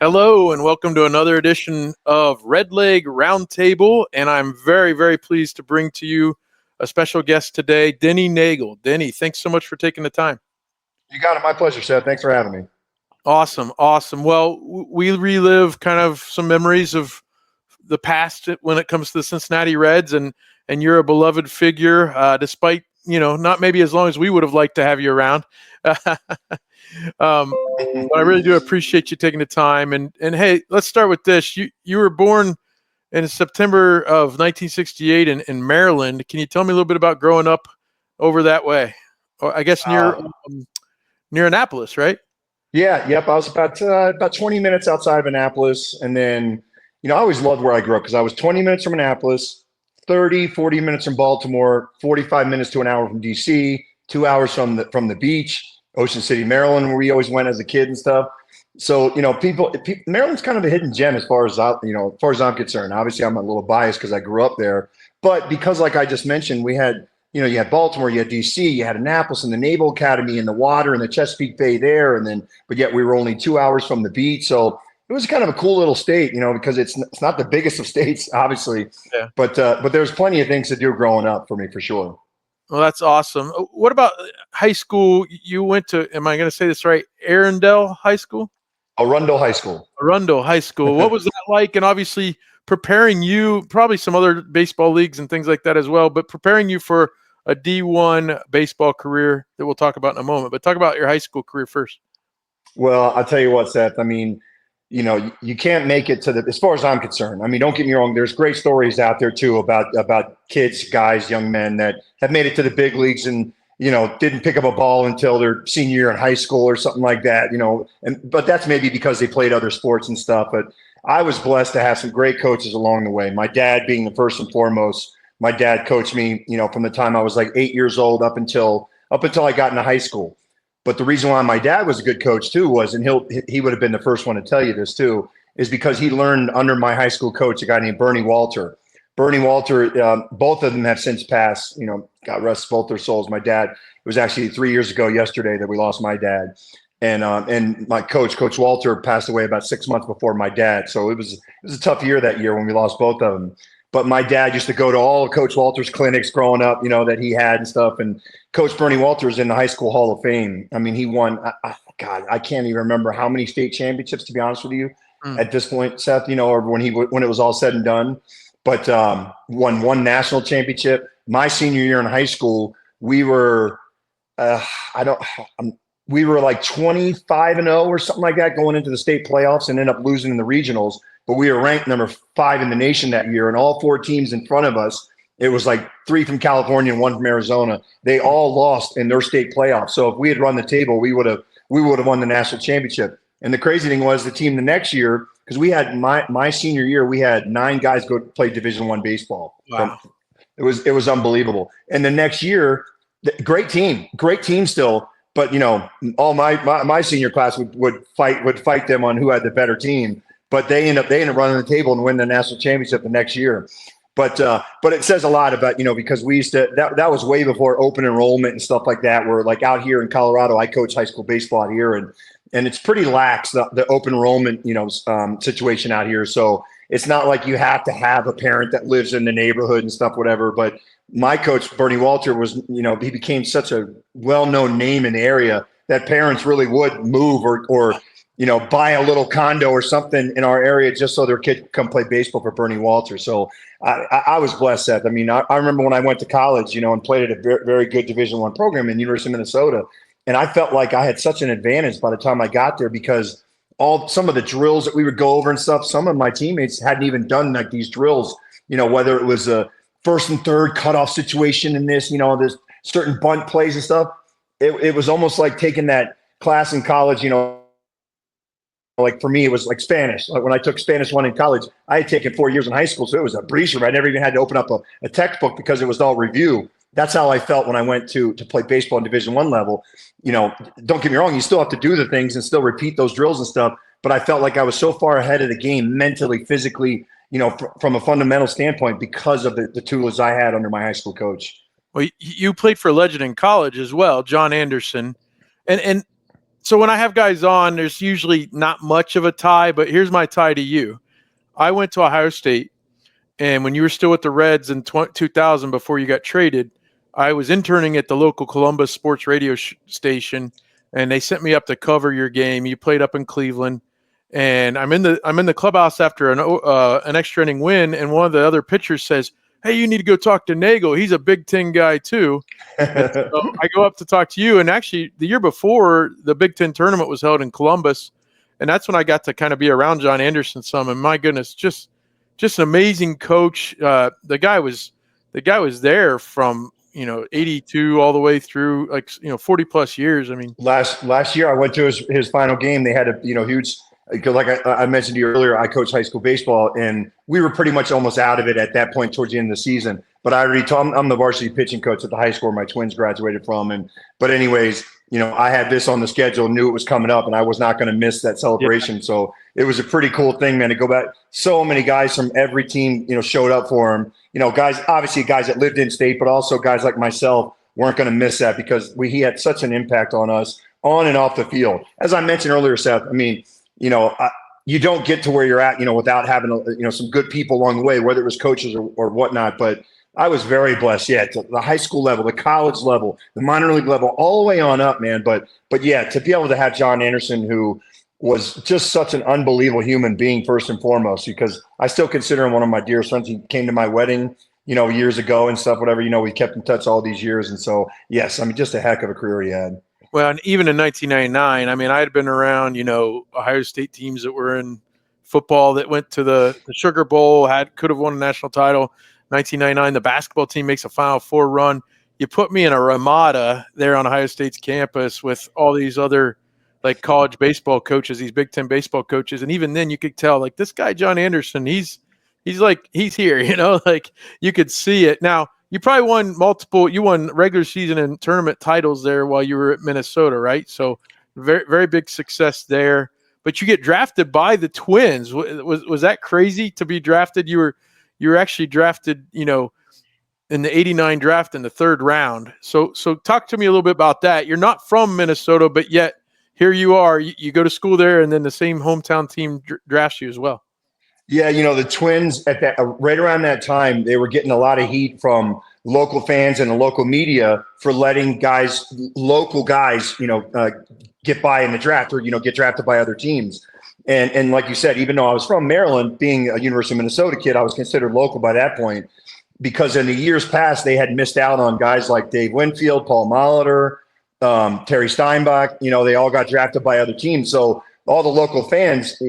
Hello and welcome to another edition of Redleg Roundtable, and I'm very, very pleased to bring to you a special guest today, Denny Neagle. Denny, thanks so much for taking the time. You got it. My pleasure, Seth. Thanks for having me. Awesome. Well, we relive kind of some memories of the past when it comes to the Cincinnati Reds, and you're a beloved figure, despite, not maybe as long as we would have liked to have you around. But I really do appreciate you taking the time. And hey, let's start with this. You were born in September of 1968 in Maryland. Can you tell me a little bit about growing up over that way? Or I guess near Annapolis, right? Yep. I was about 20 minutes outside of Annapolis, and then I always loved where I grew up because I was 20 minutes from Annapolis, 40 minutes from Baltimore, 45 minutes to an hour from DC, 2 hours from the beach, Ocean City, Maryland, where we always went as a kid and stuff. So people, Maryland's kind of a hidden gem as far as I'm concerned. Obviously, I'm a little biased because I grew up there, but because, like I just mentioned, we had. You had Baltimore, you had DC, you had Annapolis and the Naval Academy and the water and the Chesapeake Bay there. But yet we were only 2 hours from the beach. So it was kind of a cool little state, because it's not the biggest of states, obviously. Yeah. But there's plenty of things to do growing up for me, for sure. Well, that's awesome. What about high school? You went to, am I going to say this right? Arundel High School? Arundel High School. Arundel High School. What was that like? And obviously preparing you, probably some other baseball leagues and things like that as well, but preparing you for a D1 baseball career that we'll talk about in a moment. But talk about your high school career first. Well, I'll tell you what, Seth. I mean, you can't make it to as far as I'm concerned. I mean, don't get me wrong. There's great stories out there too about kids, guys, young men that have made it to the big leagues and, didn't pick up a ball until their senior year in high school or something like that, but that's maybe because they played other sports and stuff. But I was blessed to have some great coaches along the way. My dad being the first and foremost. My dad coached me, from the time I was like 8 years old up until I got into high school. But the reason why my dad was a good coach too was, and he would have been the first one to tell you this too, is because he learned under my high school coach, a guy named Bernie Walter. Bernie Walter, both of them have since passed. God rest both their souls. My dad, it was actually 3 years ago yesterday that we lost my dad, and my Coach Walter, passed away about 6 months before my dad. So it was a tough year that year when we lost both of them. But my dad used to go to all Coach Walter's clinics growing up, that he had and stuff. And Coach Bernie Walter's in the High School Hall of Fame. I mean, he won, I can't even remember how many state championships, to be honest with you, at this point, Seth, or when it was all said and done. But won one national championship. My senior year in high school, we were we were like 25-0 or something like that going into the state playoffs and ended up losing in the regionals. But we were ranked number 5 in the nation that year, and all 4 teams in front of us, it was like 3 from California and 1 from Arizona. They all lost in their state playoffs. So if we had run the table, we would have won the national championship. And the crazy thing was the team the next year, because we had my senior year, we had 9 guys go play Division I baseball. Wow. It was unbelievable. And the next year, great team still. But all my senior class would fight them on who had the better team. But they end up running the table and win the national championship the next year. But it says a lot about, because we used to, that was way before open enrollment and stuff like that. Where like out here in Colorado, I coach high school baseball out here, and it's pretty lax, the open enrollment, situation out here. So it's not like you have to have a parent that lives in the neighborhood and stuff, whatever. But my coach, Bernie Walter, was, he became such a well-known name in the area that parents really would move or buy a little condo or something in our area just so their kid could come play baseball for Bernie Walter. So I was blessed, Seth. I mean, I remember when I went to college, and played at a very, very good Division I program in University of Minnesota. And I felt like I had such an advantage by the time I got there because some of the drills that we would go over and stuff, some of my teammates hadn't even done like these drills, whether it was a first and third cutoff situation in this, there's certain bunt plays and stuff. It was almost like taking that class in college, like for me, it was like Spanish. Like when I took Spanish 1 in college, I had taken 4 years in high school. So it was a breeze for me. I never even had to open up a textbook because it was all review. That's how I felt when I went to play baseball in Division I level. Don't get me wrong, you still have to do the things and still repeat those drills and stuff. But I felt like I was so far ahead of the game mentally, physically, from a fundamental standpoint because of the tools I had under my high school coach. Well, you played for a legend in college as well, John Anderson. And So when I have guys on, there's usually not much of a tie, but here's my tie to you. I went to Ohio State, and when you were still with the Reds in 2000 before you got traded, I was interning at the local Columbus sports radio station, and they sent me up to cover your game. You played up in Cleveland, and I'm in the clubhouse after an extra inning win, and one of the other pitchers says, "Hey, you need to go talk to Neagle. He's a Big Ten guy too." And so I go up to talk to you, and actually the year before, the Big Ten tournament was held in Columbus, and that's when I got to kind of be around John Anderson some. And my goodness, just an amazing coach. The guy was there from 82 all the way through 40 plus years. I mean, last year I went to his final game. They had a huge, because like I mentioned to you earlier, I coached high school baseball, and we were pretty much almost out of it at that point towards the end of the season. But I already told him I'm the varsity pitching coach at the high school where my twins graduated from. But anyways, I had this on the schedule, knew it was coming up, and I was not going to miss that celebration. Yeah. So it was a pretty cool thing, man, to go back. So many guys from every team, showed up for him. Guys that lived in state, but also guys like myself weren't going to miss that because he had such an impact on us on and off the field. As I mentioned earlier, Seth, I mean, you don't get to where you're at, without having, some good people along the way, whether it was coaches or whatnot. But I was very blessed, to the high school level, the college level, the minor league level, all the way on up, man. But yeah, to be able to have John Anderson, who was just such an unbelievable human being, first and foremost, because I still consider him one of my dearest friends. He came to my wedding, years ago and stuff, whatever, we kept in touch all these years. And so, yes, I mean, just a heck of a career he had. Well, and even in 1999, I mean, I had been around, Ohio State teams that were in football that went to the Sugar Bowl, could have won a national title. 1999, the basketball team makes a Final Four run. You put me in a Ramada there on Ohio State's campus with all these other like college baseball coaches, these Big Ten baseball coaches, and even then you could tell like this guy John Anderson, he's here, like you could see it. Now you probably won regular season and tournament titles there while you were at Minnesota, right? So very, very big success there. But you get drafted by the Twins. Was that crazy to be drafted? You were actually drafted, in the 89 draft in the third round. So talk to me a little bit about that. You're not from Minnesota, but yet here you are. You go to school there, and then the same hometown team drafts you as well. Yeah, the Twins at that right around that time, they were getting a lot of heat from local fans and the local media for letting local guys, get by in the draft or get drafted by other teams. And like you said, even though I was from Maryland, being a University of Minnesota kid, I was considered local by that point because in the years past, they had missed out on guys like Dave Winfield, Paul Molitor, Terry Steinbach. They all got drafted by other teams. So all the local fans,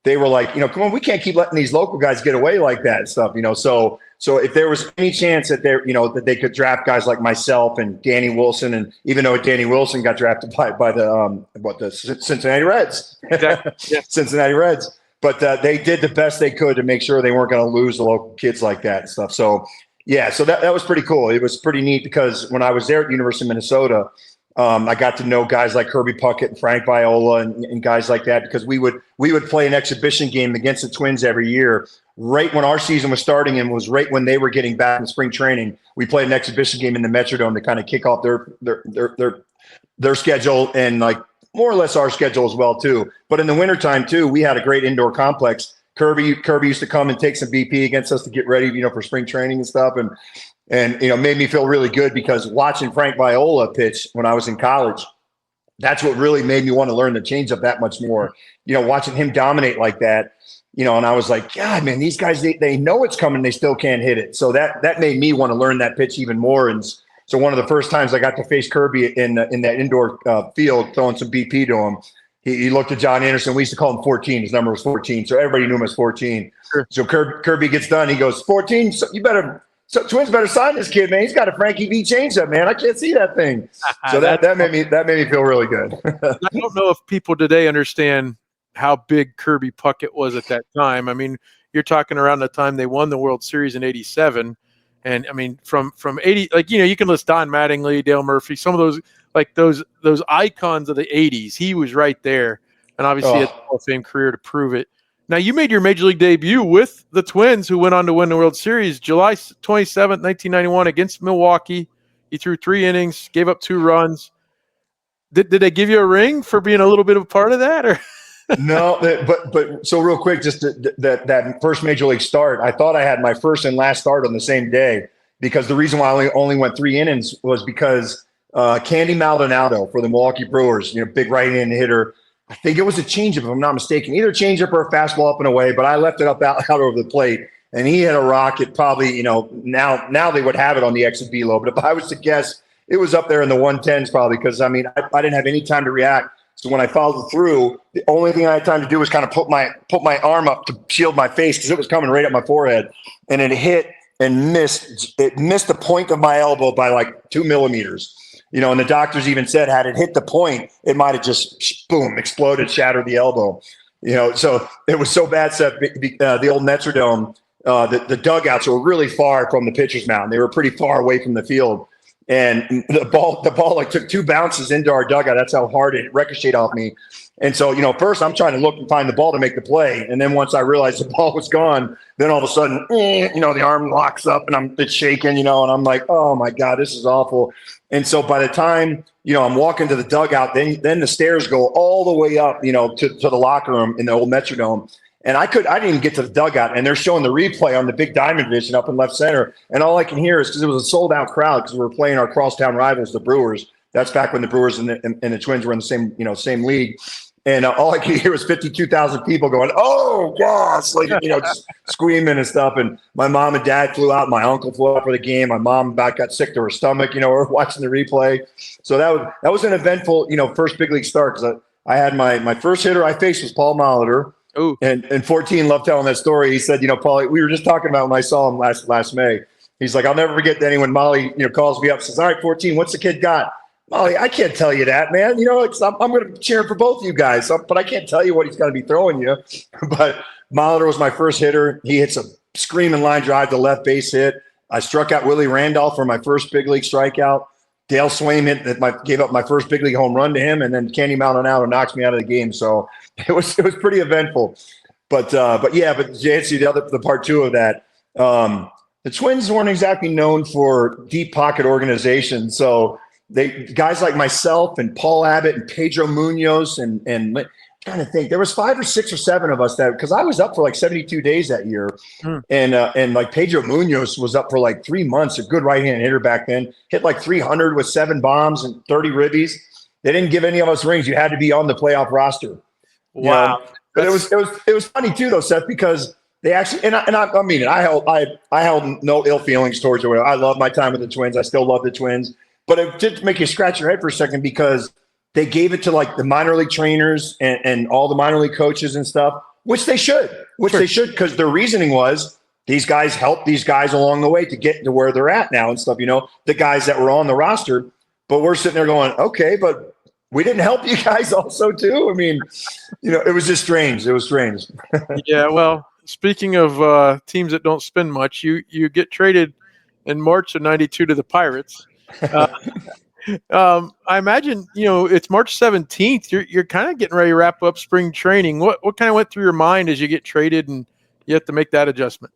they were like, come on, we can't keep letting these local guys get away like that and stuff, So if there was any chance that that they could draft guys like myself and Danny Wilson, and even though Danny Wilson got drafted by the Cincinnati Reds, Exactly. Yeah. Cincinnati Reds, but they did the best they could to make sure they weren't going to lose the local kids like that and stuff. So yeah, so that was pretty cool. It was pretty neat because when I was there at the University of Minnesota, I got to know guys like Kirby Puckett and Frank Viola and guys like that because we would play an exhibition game against the Twins every year. Right when our season was starting and was right when they were getting back in spring training, we played an exhibition game in the Metrodome to kind of kick off their schedule and like more or less our schedule as well too. But in the wintertime too, we had a great indoor complex. Kirby used to come and take some BP against us to get ready, for spring training and stuff. And made me feel really good because watching Frank Viola pitch when I was in college, that's what really made me want to learn the changeup that much more. Watching him dominate like that, and I was like, God, man, these guys, they know it's coming. They still can't hit it. So that made me want to learn that pitch even more. And so one of the first times I got to face Kirby in that indoor field, throwing some BP to him, he looked at John Anderson. We used to call him 14. His number was 14. So everybody knew him as 14. Sure. So Kirby gets done. He goes, 14, so So Twins better sign this kid, man. He's got a Frankie V changeup, man. I can't see that thing. So that made me feel really good. I don't know if people today understand how big Kirby Puckett was at that time. I mean, you're talking around the time they won the World Series in '87, and I mean from '80, like you can list Don Mattingly, Dale Murphy, some of those icons of the '80s. He was right there, and obviously had a Hall of Fame career to prove it. Now, you made your Major League debut with the Twins, who went on to win the World Series, July 27th, 1991, against Milwaukee. He threw 3 innings, gave up 2 runs. Did they give you a ring for being a little bit of a part of that, or? No, but so real quick, just that first major league start, I thought I had my first and last start on the same day, because the reason why I only went 3 innings was because Candy Maldonado for the Milwaukee Brewers, big right-hand hitter. I think it was a changeup, if I'm not mistaken, either changeup or a fastball up and away, but I left it out over the plate, and he had a rocket. Probably, now they would have it on the exit velo, but if I was to guess, it was up there in the 110s probably, because I didn't have any time to react. So when I followed through, the only thing I had time to do was kind of put my arm up to shield my face, because it was coming right at my forehead, and it hit and missed. It missed the point of my elbow by like 2 millimeters. And the doctors even said, had it hit the point, it might have just boom, exploded, shattered the elbow. So it was so bad. Seth, the old Metrodome, the dugouts were really far from the pitcher's mound. They were pretty far away from the field. And the ball like took 2 bounces into our dugout. That's how hard it ricocheted off me. And so, first I'm trying to look and find the ball to make the play. And then once I realized the ball was gone, then all of a sudden, the arm locks up and it's shaking, and I'm like, oh my God, this is awful. And so by the time, I'm walking to the dugout, then the stairs go all the way up, to the locker room in the old Metrodome. And I didn't even get to the dugout, and they're showing the replay on the big diamond vision up in left center. And all I can hear is, because it was a sold out crowd, because we were playing our crosstown rivals, the Brewers. That's back when the Brewers and the Twins were in the same league. And all I could hear was 52,000 people going, "Oh gosh," like, just screaming and stuff. And my mom and dad flew out. My uncle flew out for the game. My mom about got sick to her stomach. We're watching the replay. So that was an eventful, first big league start, because I had my first hitter I faced was Paul Molitor. Ooh. And 14 loved telling that story. He said, Paul, we were just talking about when I saw him last May. He's like, I'll never forget that when Molly, calls me up and says, "All right, 14, what's the kid got?" "Molly, I can't tell you that, man. I'm going to cheer for both of you guys, but I can't tell you what he's going to be throwing you." But Molitor was my first hitter. He hits a screaming line drive to left base hit. I struck out Willie Randolph for my first big league strikeout. Dale Swaim gave up my first big league home run to him, and then Candy Maldonado knocks me out of the game. So it was pretty eventful. But to answer the part 2 of that, the Twins weren't exactly known for deep pocket organization. So guys like myself and Paul Abbott and Pedro Munoz and trying to think, there was 5 or 6 or 7 of us because I was up for like 72 days that year. And like Pedro Munoz was up for like 3 months, a good right-hand hitter back then, hit like 300 with 7 bombs and 30 ribbies. They didn't give any of us rings. You had to be on the playoff roster. Wow. But it was funny too though, Seth, because they actually, I mean, I held no ill feelings towards it. I love my time with the Twins. I still love the Twins, but it did make you scratch your head for a second, because they gave it to like the minor league trainers and all the minor league coaches and stuff, which they should, because their reasoning was these guys helped these guys along the way to get to where they're at now and stuff, the guys that were on the roster. But we're sitting there going, okay, but we didn't help you guys also too. I mean, it was just strange. It was strange. Yeah. Well, speaking of teams that don't spend much, you get traded in March of '92 to the Pirates. I imagine, it's March 17th. You're kind of getting ready to wrap up spring training. What kind of went through your mind as you get traded and you have to make that adjustment?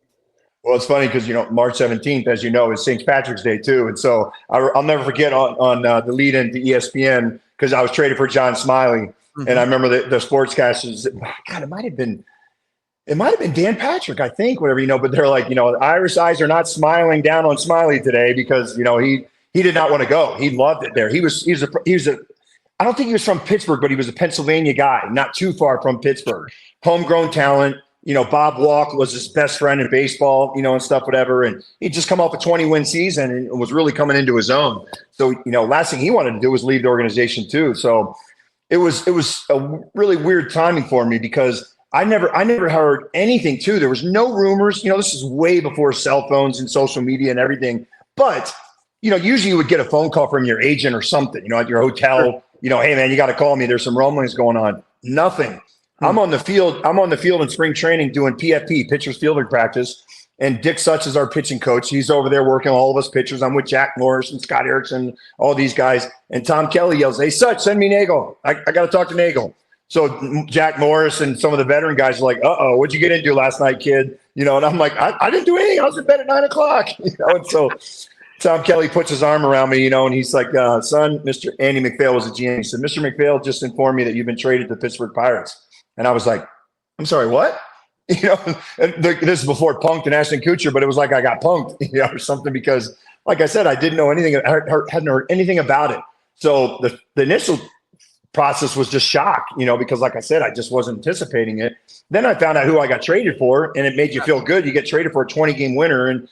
Well, it's funny because, March 17th, as you know, is St. Patrick's Day too. And so I'll never forget on the lead into ESPN, because I was traded for John Smiley. Mm-hmm. And I remember the sportscasters, God, it might have been Dan Patrick, I think, whatever, but they're like, Irish eyes are not smiling down on Smiley today, because, he did not want to go. He loved it there. He was I don't think he was from Pittsburgh, but he was a Pennsylvania guy, not too far from Pittsburgh. Homegrown talent. Bob Walk was his best friend in baseball, and stuff, whatever. And he'd just come off a 20-win season and was really coming into his own. So, last thing he wanted to do was leave the organization too. So it was a really weird timing for me, because I never heard anything too. There was no rumors. This is way before cell phones and social media and everything. But usually you would get a phone call from your agent or something, at your hotel, "Hey man, you got to call me. There's some rumblings going on." Nothing. I'm on the field in spring training doing PFP, pitcher's fielding practice. And Dick Such is our pitching coach. He's over there working all of us pitchers. I'm with Jack Morris and Scott Erickson, all these guys. And Tom Kelly yells, "Hey Such, send me Neagle. I got to talk to Neagle." So Jack Morris and some of the veteran guys are like, "Uh-oh, what'd you get into last night, kid?" And I'm like, I didn't do anything. I was in bed at 9 o'clock. And so Tom Kelly puts his arm around me, and he's like, son, Mr. Andy McPhail was a GM. He said, Mr. McPhail just informed me that you've been traded to the Pittsburgh Pirates. And I was like, I'm sorry, what? And this is before Punked and Ashton Kutcher, but it was like I got punked, or something, because, like I said, I didn't know anything. I hadn't heard anything about it. So the initial process was just shock, because, like I said, I just wasn't anticipating it. Then I found out who I got traded for, and it made you feel good. You get traded for a 20-game winner, and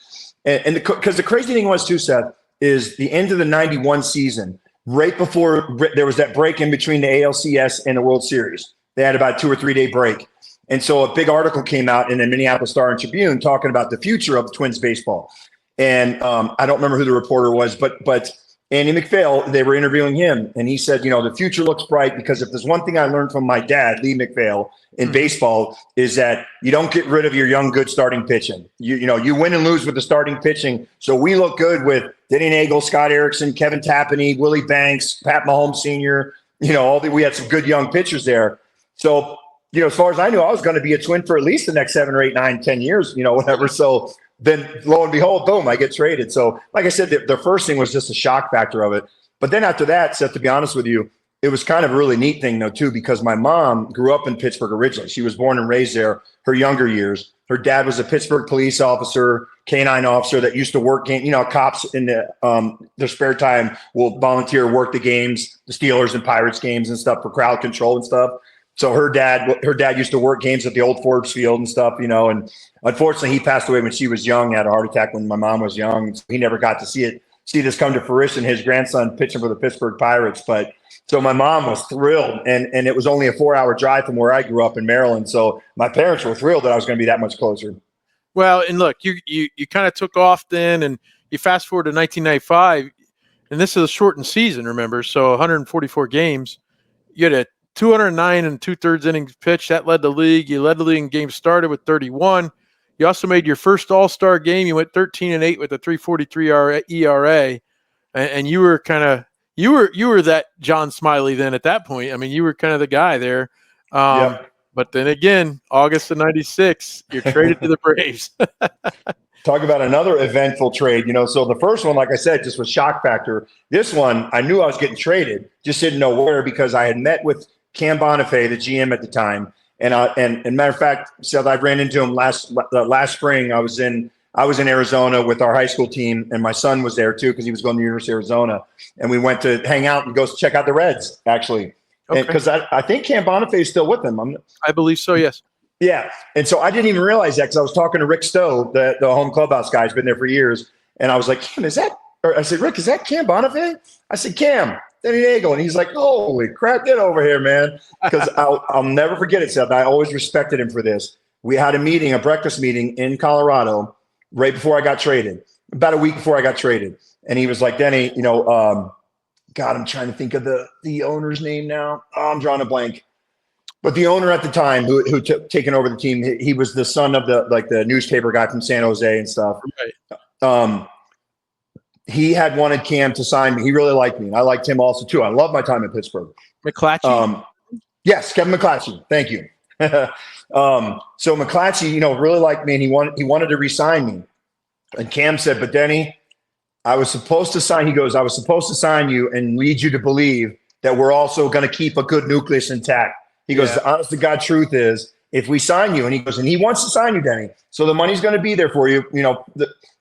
because the crazy thing was too, Seth, is the end of the 91 season, right before there was that break in between the ALCS and the World Series. They had about a 2 or 3 day break. And so a big article came out in the Minneapolis Star and Tribune talking about the future of Twins baseball. And I don't remember who the reporter was, but Andy McPhail, they were interviewing him, and he said, the future looks bright, because if there's one thing I learned from my dad, Lee McPhail, in baseball, is that you don't get rid of your young, good starting pitching. You win and lose with the starting pitching. So we look good with Denny Neagle, Scott Erickson, Kevin Tapani, Willie Banks, Pat Mahomes Sr., we had some good young pitchers there. So, as far as I knew, I was going to be a Twin for at least the next 7 or 8, 9, 10 years, whatever. So then lo and behold, boom, I get traded. So like I said, the first thing was just a shock factor of it. But then after that, Seth, to be honest with you, it was kind of a really neat thing, though, too, because my mom grew up in Pittsburgh originally. She was born and raised there her younger years. Her dad was a Pittsburgh police officer, canine officer that used to work, cops in their spare time will volunteer, work the games, the Steelers and Pirates games and stuff for crowd control and stuff. So her dad used to work games at the old Forbes Field and stuff, and unfortunately he passed away when she was young, had a heart attack when my mom was young. So he never got to see this come to fruition, his grandson pitching for the Pittsburgh Pirates. But so my mom was thrilled, and it was only a 4-hour drive from where I grew up in Maryland. So my parents were thrilled that I was going to be that much closer. Well, and look, you kind of took off then, and you fast forward to 1995, and this is a shortened season, remember? So 144 games. You had a 209 and 2/3 innings pitched. That led the league. You led the league in games started with 31. You also made your first All-Star game. You went 13-8 with a 3.43 ERA, and you were you were that John Smiley then at that point. I mean, you were kind of the guy there. But then again, August of '96, you're traded to the Braves. Talk about another eventful trade. So the first one, like I said, just was shock factor. This one, I knew I was getting traded, just didn't know where, because I had met with Cam Bonifay, the GM at the time, and matter of fact, Seth, I ran into him last spring. I was in Arizona with our high school team, and my son was there too because he was going to the University of Arizona, and we went to hang out and go check out the Reds actually, because I think Cam Bonifay is still with them. I believe so. Yes. Yeah, and so I didn't even realize that, because I was talking to Rick Stowe, the home clubhouse guy, has been there for years, and I was like, Cam, I said, Rick, is that Cam Bonifay? I said, Cam. Denny Neagle. And he's like, holy crap, get over here, man. Because I'll never forget it, Seth. I always respected him for this. We had a breakfast meeting in Colorado right before I got traded, about a week before I got traded. And he was like, Denny, God, I'm trying to think of the owner's name now. Oh, I'm drawing a blank. But the owner at the time who taken over the team, he was the son of the newspaper guy from San Jose and stuff. Right. He had wanted Cam to sign me. He really liked me, and I liked him also too. I love my time in Pittsburgh. McClatchy? Yes, Kevin McClatchy. Thank you. So McClatchy, really liked me, and he wanted to re-sign me. And Cam said, but Denny, I was supposed to sign. He goes, I was supposed to sign you and lead you to believe that we're also going to keep a good nucleus intact. He goes, the honest to God truth is, if we sign you, and he goes, and he wants to sign you, Denny. So the money's going to be there for you,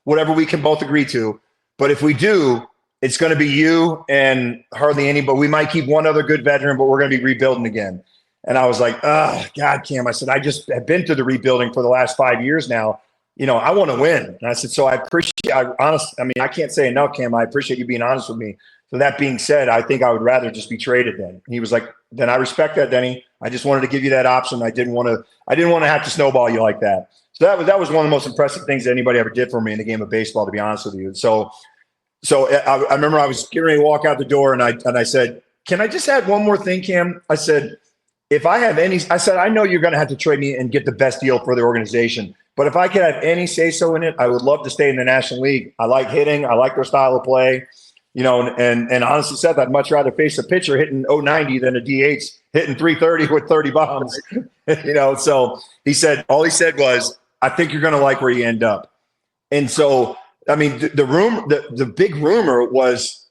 whatever we can both agree to. But if we do, it's going to be you and hardly anybody. We might keep one other good veteran, but we're going to be rebuilding again. And I was like, oh, God, Cam. I said, I just have been through the rebuilding for the last 5 years now. I want to win. And I said, so I I can't say enough, Cam. I appreciate you being honest with me. So that being said, I think I would rather just be traded then. And he was like, then I respect that, Denny. I just wanted to give you that option. I didn't want to have to snowball you like that. So that was one of the most impressive things that anybody ever did for me in the game of baseball, to be honest with you. So I remember I was getting ready to walk out the door, and I said, can I just add one more thing, Cam? I said, I know you're going to have to trade me and get the best deal for the organization. But if I could have any say-so in it, I would love to stay in the National League. I like hitting. I like their style of play. And honestly, Seth, I'd much rather face a pitcher hitting 090 than a DH hitting 330 with 30 bombs. So all he said was, I think you're going to like where you end up. And so I mean, the big rumor was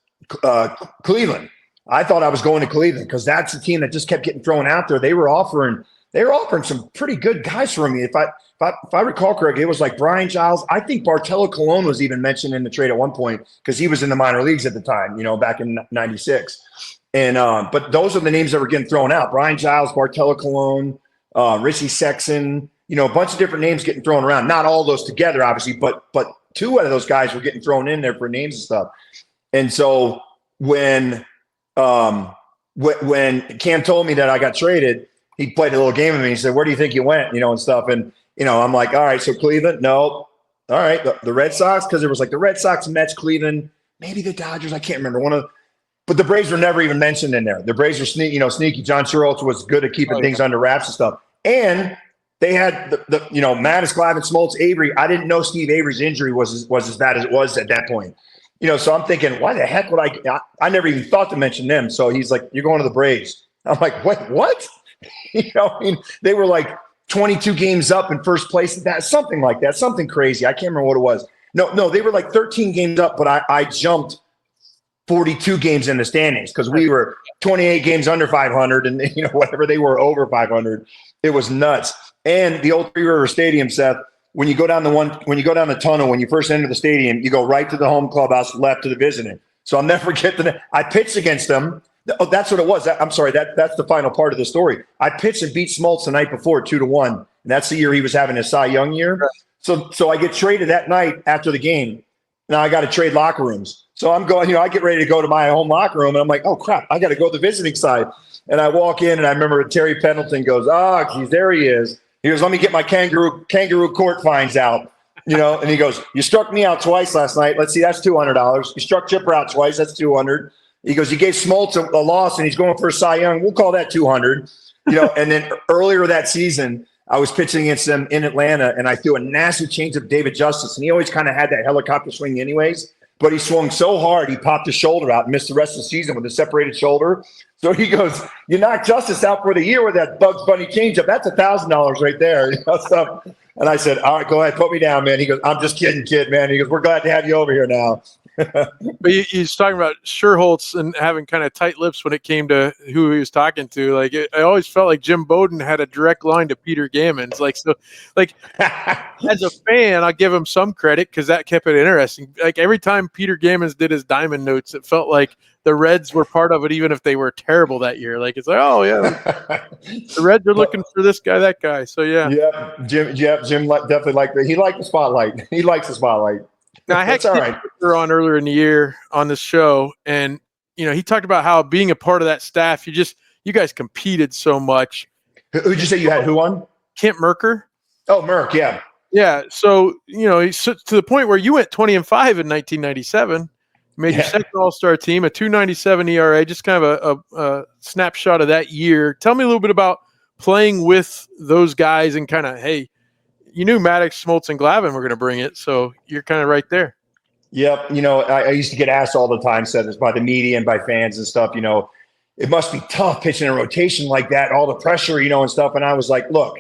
Cleveland. I thought I was going to Cleveland because that's the team that just kept getting thrown out there. They were offering some pretty good guys for me. If I recall correctly, it was like Brian Giles. I think Bartolo Colon was even mentioned in the trade at one point because he was in the minor leagues at the time, back in '96. And but those are the names that were getting thrown out: Brian Giles, Bartolo Colon, Richie Sexton. A bunch of different names getting thrown around. Not all those together, obviously, but two out of those guys were getting thrown in there for names and stuff. And so when Cam told me that I got traded, he played a little game with me. He said, "Where do you think you went?" And stuff. And I'm like, "All right, so Cleveland, no, all right, the Red Sox," because there was like the Red Sox, Mets, Cleveland, maybe the Dodgers. I can't remember but the Braves were never even mentioned in there. The Braves were sneaky. John Sherrill was good at keeping things under wraps and stuff. And they had the Mattis, Glavine, Smoltz, Avery. I didn't know Steve Avery's injury was as bad as it was at that point. So I'm thinking, why the heck would I never even thought to mention them. So he's like, "You're going to the Braves." I'm like, what? They were like 22 games up in first place. Something like that, something crazy. I can't remember what it was. No, they were like 13 games up, but I jumped 42 games in the standings because we were 28 games under 500 and whatever they were over 500. It was nuts. And the old Three River Stadium, Seth, when you go down the tunnel, when you first enter the stadium, you go right to the home clubhouse, left to the visiting. So I'll never forget I pitched against them. Oh, that's what it was. I'm sorry. That's the final part of the story. I pitched and beat Smoltz the night before 2-1. And that's the year he was having his Cy Young year. Right. So I get traded that night after the game. Now I got to trade locker rooms. So I'm going, I get ready to go to my home locker room and I'm like, oh crap, I got to go to the visiting side. And I walk in and I remember Terry Pendleton goes, geez, there he is. He goes, "Let me get my kangaroo court fines out." And he goes, "You struck me out twice last night. Let's see, that's $200. You struck Chipper out twice. That's $200. He goes, "You gave Smoltz a loss and he's going for a Cy Young. We'll call that $200. And then earlier that season, I was pitching against them in Atlanta and I threw a nasty change of David Justice. And he always kind of had that helicopter swing anyways, but he swung so hard, he popped his shoulder out and missed the rest of the season with a separated shoulder. So he goes, "You knocked Justice out for the year with that Bugs Bunny changeup. That's $1,000 right there." So, and I said, "All right, go ahead, put me down, man." He goes, "I'm just kidding, kid, man." He goes, "We're glad to have you over here now." But he's talking about Sherholtz and having kind of tight lips when it came to who he was talking to. Like I always felt like Jim Bowden had a direct line to Peter Gammons. As a fan, I'll give him some credit because that kept it interesting. Like every time Peter Gammons did his diamond notes, it felt like the Reds were part of it, even if they were terrible that year. Like it's like, oh yeah, the Reds are looking for this guy, that guy. So yeah, Jim definitely liked that. He liked the spotlight. He likes the spotlight. Now, I had Kipper on earlier in the year on this show, and he talked about how being a part of that staff, you guys competed so much. Who'd you say you had? Who on? Kent Merker. Oh, Merck, yeah. Yeah. So he's to the point where you went 20-5 in 1997, made your second All-Star team, a 2.97 ERA, just kind of a snapshot of that year. Tell me a little bit about playing with those guys and kind of, hey. You knew Maddox, Smoltz, and Glavine were going to bring it, so you're kind of right there. Yep. I used to get asked all the time, said this by the media and by fans and stuff, it must be tough pitching a rotation like that, all the pressure, and stuff. And I was like, look,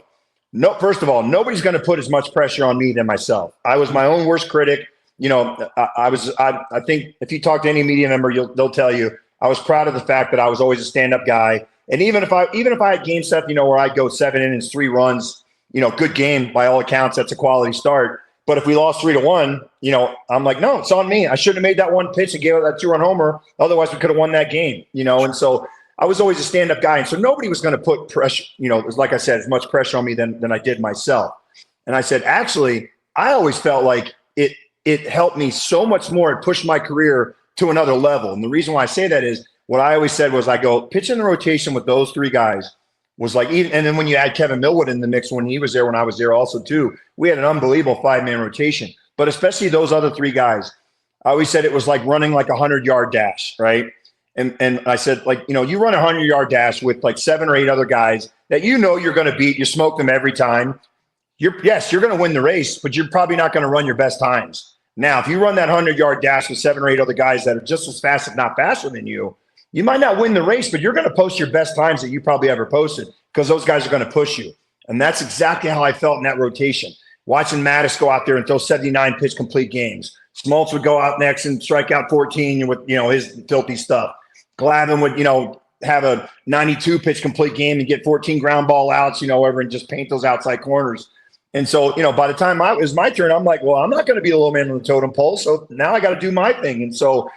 no, first of all, nobody's going to put as much pressure on me than myself. I was my own worst critic. I think if you talk to any media member, they'll tell you I was proud of the fact that I was always a stand-up guy. And even if I had game stuff, where I'd go 7 innings, 3 runs, good game by all accounts. That's a quality start. But if we lost 3-1, I'm like, no, it's on me. I shouldn't have made that one pitch and gave up that 2-run homer. Otherwise, we could have won that game. And so I was always a stand-up guy, and so nobody was going to put pressure. Like I said, as much pressure on me than I did myself. And I said, actually, I always felt like it helped me so much more and pushed my career to another level. And the reason why I say that is what I always said was I go pitch in the rotation with those 3 guys. Was like, and then when you add Kevin Millwood in the mix when he was there, when I was there also too, we had an unbelievable 5-man rotation. But especially those other 3 guys, I always said it was like running like a 100-yard dash, right? And I said, like, you run a 100-yard dash with like 7 or 8 other guys that you're going to beat. You smoke them every time. You're going to win the race, but you're probably not going to run your best times. Now, if you run that 100-yard dash with 7 or 8 other guys that are just as fast, if not faster than you, you might not win the race, but you're going to post your best times that you probably ever posted because those guys are going to push you. And that's exactly how I felt in that rotation. Watching Mattis go out there and throw 79 pitch complete games. Smoltz would go out next and strike out 14 with, his filthy stuff. Glavine would, have a 92 pitch complete game and get 14 ground ball outs, whatever, and just paint those outside corners. And so, by the time it was my turn, I'm like, well, I'm not going to be the low man on the totem pole. So now I got to do my thing. And so,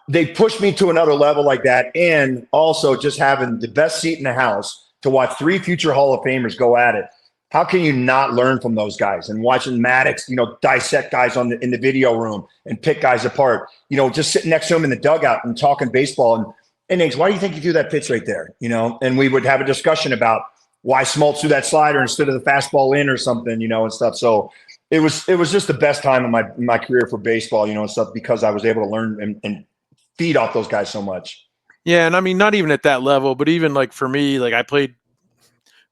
they pushed me to another level like that. And also just having the best seat in the house to watch 3 future Hall of Famers go at it. How can you not learn from those guys? And watching Maddox, dissect guys in the video room and pick guys apart, just sitting next to him in the dugout and talking baseball. And Nate, why do you think you threw that pitch right there? And we would have a discussion about why Smoltz threw that slider instead of the fastball in or something, and stuff. So it was just the best time of my career for baseball, and stuff, because I was able to learn and feed off those guys so much. Yeah. And I mean, not even at that level, but even like for me, like I played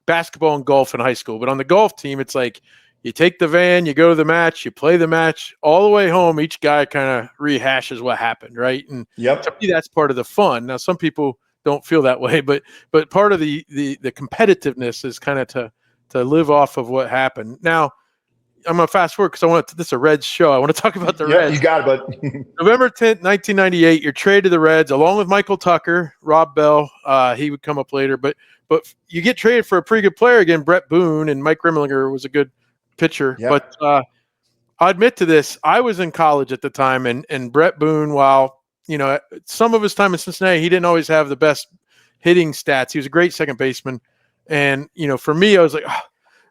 basketball and golf in high school, but on the golf team, it's like you take the van, you go to the match, you play the match, all the way home. Each guy kind of rehashes what happened, right? And to me, that's part of the fun. Now, some people don't feel that way, but part of the competitiveness is kind of to live off of what happened. Now, I'm gonna fast forward because this is a Reds show. I want to talk about the Reds. You got it, bud. November 10th, 1998. You're traded to the Reds along with Michael Tucker, Rob Bell. He would come up later, but you get traded for a pretty good player again, Brett Boone, and Mike Rimlinger was a good pitcher. Yep. But I'll admit to this, I was in college at the time, and Brett Boone, while some of his time in Cincinnati, he didn't always have the best hitting stats. He was a great second baseman, and for me, I was like,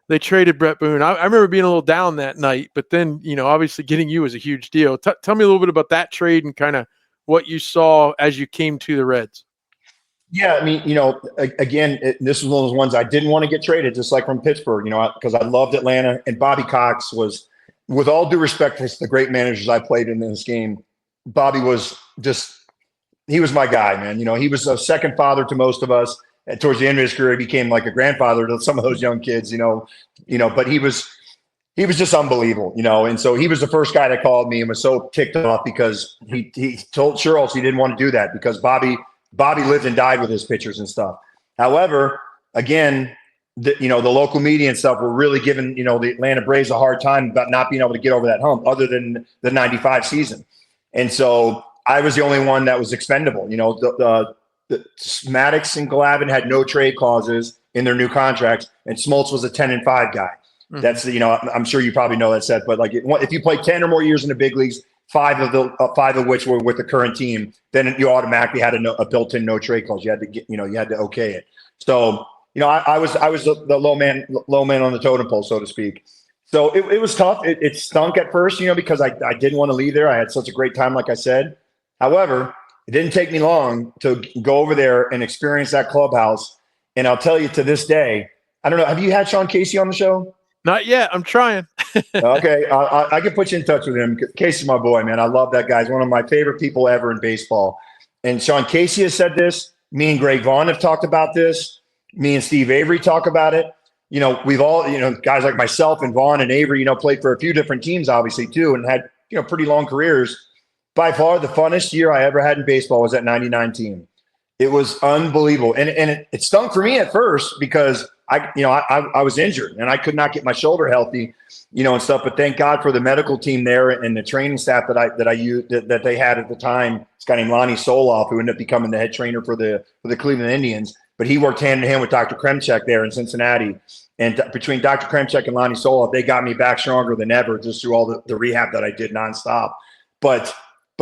they traded Brett Boone. I remember being a little down that night, but then obviously getting you was a huge deal. Tell me a little bit about that trade and kind of what you saw as you came to the Reds. Yeah, I mean, again, this was one of those ones I didn't want to get traded, just like from Pittsburgh, because I loved Atlanta. And Bobby Cox was, with all due respect to the great managers I played in this game, Bobby was he was my guy, man. He was a second father to most of us. And towards the end of his career, he became like a grandfather to some of those young kids, but he was just unbelievable, And so he was the first guy that called me and was so ticked off because he told Schultz he didn't want to do that because Bobby lived and died with his pitchers and stuff. However, again, the local media and stuff were really giving, the Atlanta Braves a hard time about not being able to get over that hump other than the 95 season. And so I was the only one that was expendable. The Maddox and Glavine had no trade clauses in their new contracts, and Smoltz was a 10-5 guy. Mm-hmm. That's I'm sure you probably know that, Seth, but like if you play 10 or more years in the big leagues, five of which were with the current team, then you automatically had a built-in no trade clause. You had to get, you had to okay it. So, I was the low man on the totem pole, so to speak. So it was tough. It stunk at first, because I didn't want to leave there. I had such a great time, like I said. However, it didn't take me long to go over there and experience that clubhouse. And I'll tell you, to this day, I don't know. Have you had Sean Casey on the show? Not yet. I'm trying. Okay. I can put you in touch with him. Casey's my boy, man. I love that guy. He's one of my favorite people ever in baseball. And Sean Casey has said this. Me and Greg Vaughn have talked about this. Me and Steve Avery talk about it. We've all, guys like myself and Vaughn and Avery, played for a few different teams, obviously, too, and had, pretty long careers. By far, the funnest year I ever had in baseball was that 99 team. It was unbelievable. And it stunk for me at first because I was injured and I could not get my shoulder healthy, and stuff. But thank God for the medical team there and the training staff that they had at the time. This guy named Lonnie Soloff, who ended up becoming the head trainer for the Cleveland Indians. But he worked hand in hand with Dr. Kremchek there in Cincinnati. And between Dr. Kremchek and Lonnie Soloff, they got me back stronger than ever just through all the rehab that I did nonstop. But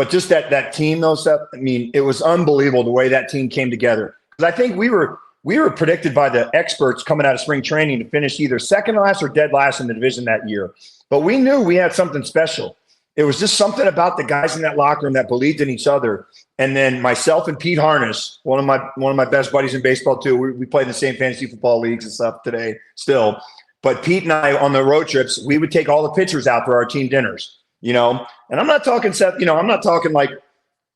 just that team, though, Seth, I mean, it was unbelievable the way that team came together. Because I think we were predicted by the experts coming out of spring training to finish either second last or dead last in the division that year. But we knew we had something special. It was just something about the guys in that locker room that believed in each other. And then myself and Pete Harnisch, one of my best buddies in baseball too. We played in the same fantasy football leagues and stuff today still. But Pete and I on the road trips, we would take all the pitchers out for our team dinners. And I'm not talking, Seth, I'm not talking like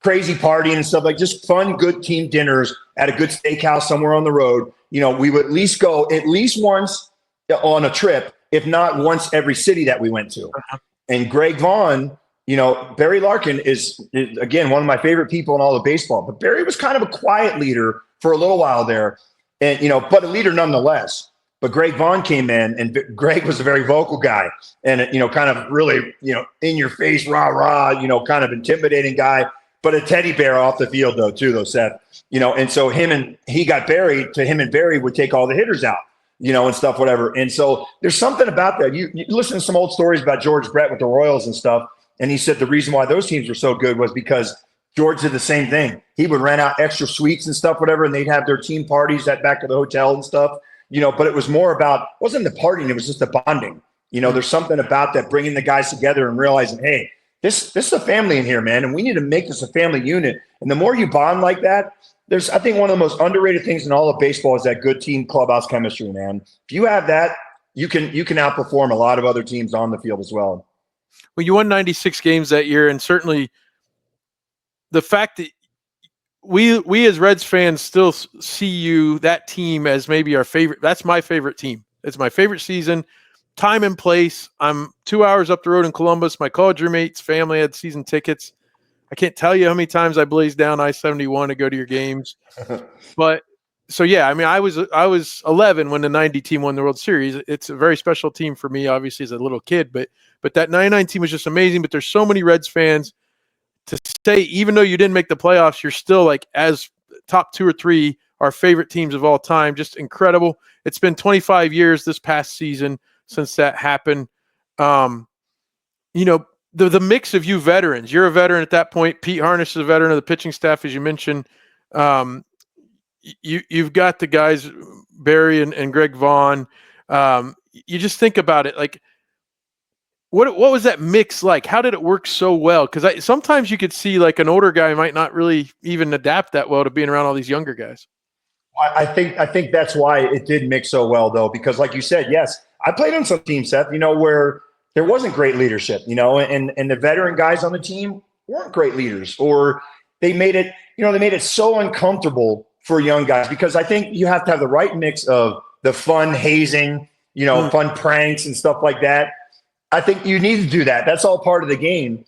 crazy partying and stuff, like just fun, good team dinners at a good steakhouse somewhere on the road. We would at least go once on a trip, if not once every city that we went to. And Greg Vaughn, Barry Larkin is again, one of my favorite people in all of baseball, but Barry was kind of a quiet leader for a little while there and, but a leader nonetheless. But Greg Vaughn came in, and Greg was a very vocal guy and, kind of really, in your face, rah, rah, kind of intimidating guy, but a teddy bear off the field though, Seth, and so he got Barry to him, and Barry would take all the hitters out, and stuff, whatever. And so there's something about that. You listen to some old stories about George Brett with the Royals and stuff. And he said the reason why those teams were so good was because George did the same thing. He would rent out extra suites and stuff, whatever, and they'd have their team parties at back of the hotel and stuff. But it was more about, wasn't the partying, it was just the bonding. There's something about that, bringing the guys together and realizing, hey, this is a family in here, man, and we need to make this a family unit. And the more you bond like that, I think one of the most underrated things in all of baseball is that good team clubhouse chemistry, man. If you have that, you can outperform a lot of other teams on the field as well. Well, you won 96 games that year, and certainly the fact that we as Reds fans still see that team as maybe our favorite. That's my favorite team. It's my favorite season. Time and place. I'm 2 hours up the road in Columbus. My college roommates' family had season tickets. I can't tell you how many times I blazed down I-71 to go to your games. But so, yeah, I mean, I was 11 when the 90 team won the World Series. It's a very special team for me, obviously, as a little kid. But that 99 team was just amazing. But there's so many Reds fans to say, even though you didn't make the playoffs, you're still like as top 2 or 3 our favorite teams of all time. Just incredible. It's been 25 years this past season since that happened. The mix of you veterans, you're a veteran at that point. Pete Harnisch is a veteran of the pitching staff, as you mentioned. You've got the guys, Barry and Greg Vaughn. You just think about it, like, what was that mix like? How did it work so well? Because sometimes you could see like an older guy might not really even adapt that well to being around all these younger guys. I think that's why it did mix so well, though, because like you said, yes, I played on some teams, Seth, where there wasn't great leadership, and the veteran guys on the team weren't great leaders, or they made it so uncomfortable for young guys, because I think you have to have the right mix of the fun hazing, fun pranks and stuff like that. I think you need to do that. That's all part of the game,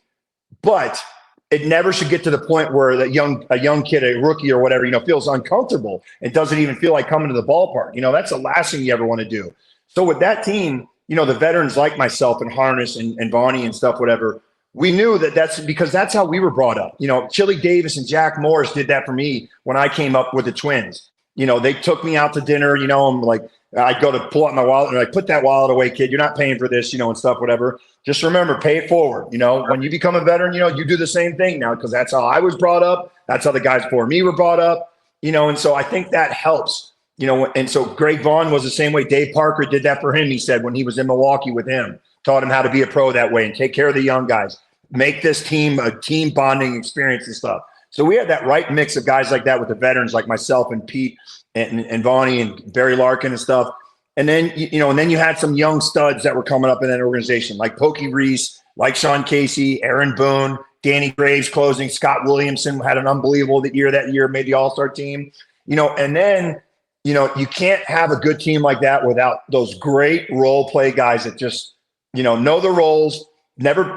but it never should get to the point where a young kid, a rookie or whatever, feels uncomfortable and doesn't even feel like coming to the ballpark. That's the last thing you ever want to do. So with that team, the veterans like myself and Harnisch and Bonnie and stuff, whatever, we knew that's because that's how we were brought up. Chili Davis and Jack Morris did that for me when I came up with the Twins. They took me out to dinner, I'm like, I'd go to pull out my wallet and I put that wallet away, kid. You're not paying for this, and stuff, whatever. Just remember, pay it forward. When you become a veteran, you do the same thing now, because that's how I was brought up. That's how the guys before me were brought up, and so I think that helps, and so Greg Vaughn was the same way. Dave Parker did that for him. He said when he was in Milwaukee with him, taught him how to be a pro that way and take care of the young guys, make this team a team bonding experience and stuff. So we had that right mix of guys like that with the veterans like myself and Pete and Vonnie and Barry Larkin and stuff. And then, and then you had some young studs that were coming up in that organization, like Pokey Reese, like Sean Casey, Aaron Boone, Danny Graves closing, Scott Williamson had an unbelievable year that year, made the All-Star team, and then, you can't have a good team like that without those great role play guys that just, know the roles, never,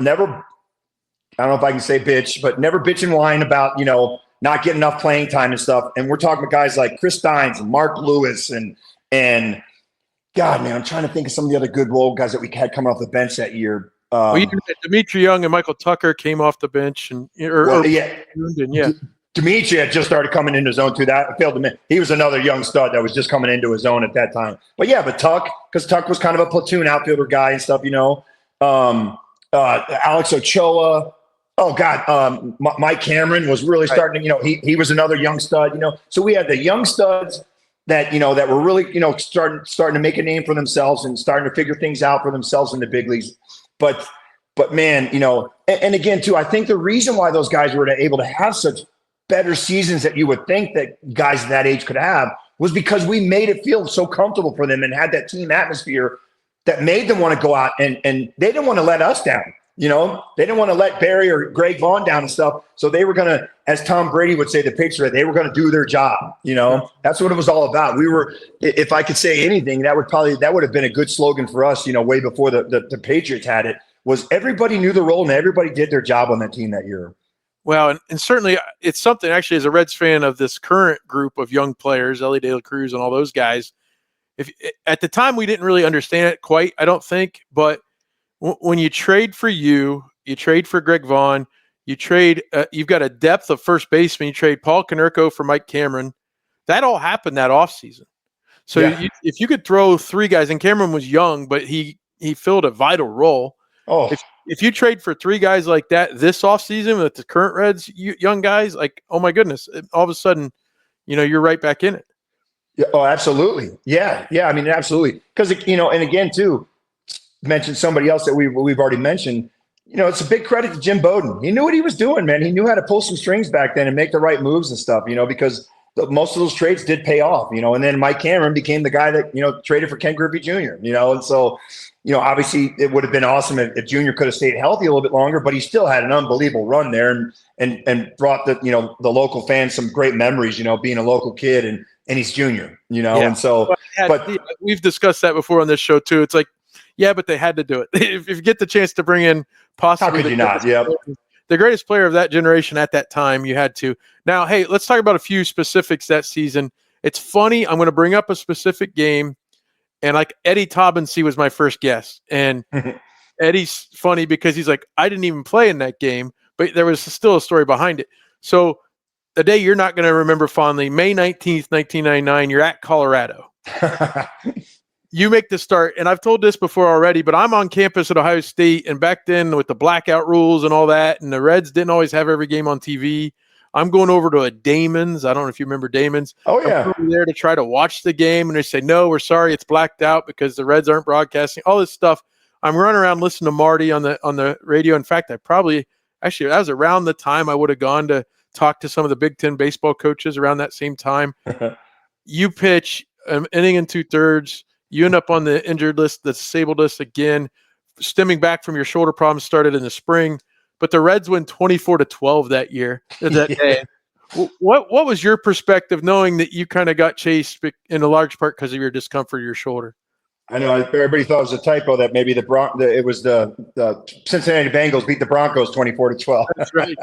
I don't know if I can say bitch, but never bitch and whine about, not getting enough playing time and stuff. And we're talking about guys like Chris Steins and Mark Lewis and God, man, I'm trying to think of some of the other good role guys that we had coming off the bench that year. Dimitri Young and Michael Tucker came off the bench, and Dimitri had just started coming into his own too. That failed to me. He was another young stud that was just coming into his own at that time. But Tuck, because Tuck was kind of a platoon outfielder guy and stuff, Alex Ochoa. Oh God, Mike Cameron was really starting to, he was another young stud, So we had the young studs that, that were really, starting to make a name for themselves and starting to figure things out for themselves in the big leagues. But man, and again too, I think the reason why those guys were able to have such better seasons that you would think that guys that age could have was because we made it feel so comfortable for them and had that team atmosphere that made them want to go out, and they didn't want to let us down. They didn't want to let Barry or Greg Vaughn down and stuff. So they were going to, as Tom Brady would say, the picture, they were going to do their job. That's what it was all about. We were, if I could say anything, that would have been a good slogan for us, way before the Patriots had it, was everybody knew the role and everybody did their job on that team that year. Well, and certainly it's something, actually, as a Reds fan of this current group of young players, Ellie De La Cruz and all those guys, if at the time we didn't really understand it quite, I don't think, but when you trade for you trade for Greg Vaughn, you trade, you've got a depth of first baseman, you trade Paul Konerko for Mike Cameron. That all happened that offseason. So if you could throw three guys, and Cameron was young, but he filled a vital role. Oh, if you trade for three guys like that this offseason with the current Reds, young guys, like, oh my goodness, all of a sudden, you're right back in it. Yeah, oh, absolutely. Yeah. I mean, absolutely. Because, and again, too, mention somebody else that we've already mentioned. It's a big credit to Jim Bowden. He knew what he was doing, man. He knew how to pull some strings back then and make the right moves and stuff, because most of those trades did pay off, and then Mike Cameron became the guy that, traded for Ken Griffey Jr., and so, obviously it would have been awesome if Junior could have stayed healthy a little bit longer, but he still had an unbelievable run there and brought the local fans some great memories, being a local kid and he's Junior, and so, but we've discussed that before on this show too. It's like, yeah, but they had to do it. If you get the chance to bring in possibly how could you not? Yeah. The greatest player of that generation at that time, you had to. Now, hey, let's talk about a few specifics that season. It's funny. I'm going to bring up a specific game, and like Eddie Taubensee was my first guest. And Eddie's funny because he's like, I didn't even play in that game, but there was still a story behind it. So the day you're not going to remember fondly, May 19th, 1999, you're at Colorado. You make the start, and I've told this before already, but I'm on campus at Ohio State, and back then with the blackout rules and all that, and the Reds didn't always have every game on TV. I'm going over to a Damon's. I don't know if you remember Damon's. Oh, yeah. I'm there to try to watch the game, and they say, no, we're sorry, it's blacked out because the Reds aren't broadcasting, all this stuff. I'm running around listening to Marty on the radio. In fact, that was around the time I would have gone to talk to some of the Big Ten baseball coaches around that same time. You pitch an inning and 2/3. You end up on the injured list, the disabled list again, stemming back from your shoulder problems started in the spring. But the Reds win 24-12 that year, day. What was your perspective knowing that you kind of got chased in a large part because of your discomfort of your shoulder? I know everybody thought it was a typo that maybe it was the Cincinnati Bengals beat the Broncos 24-12. That's right.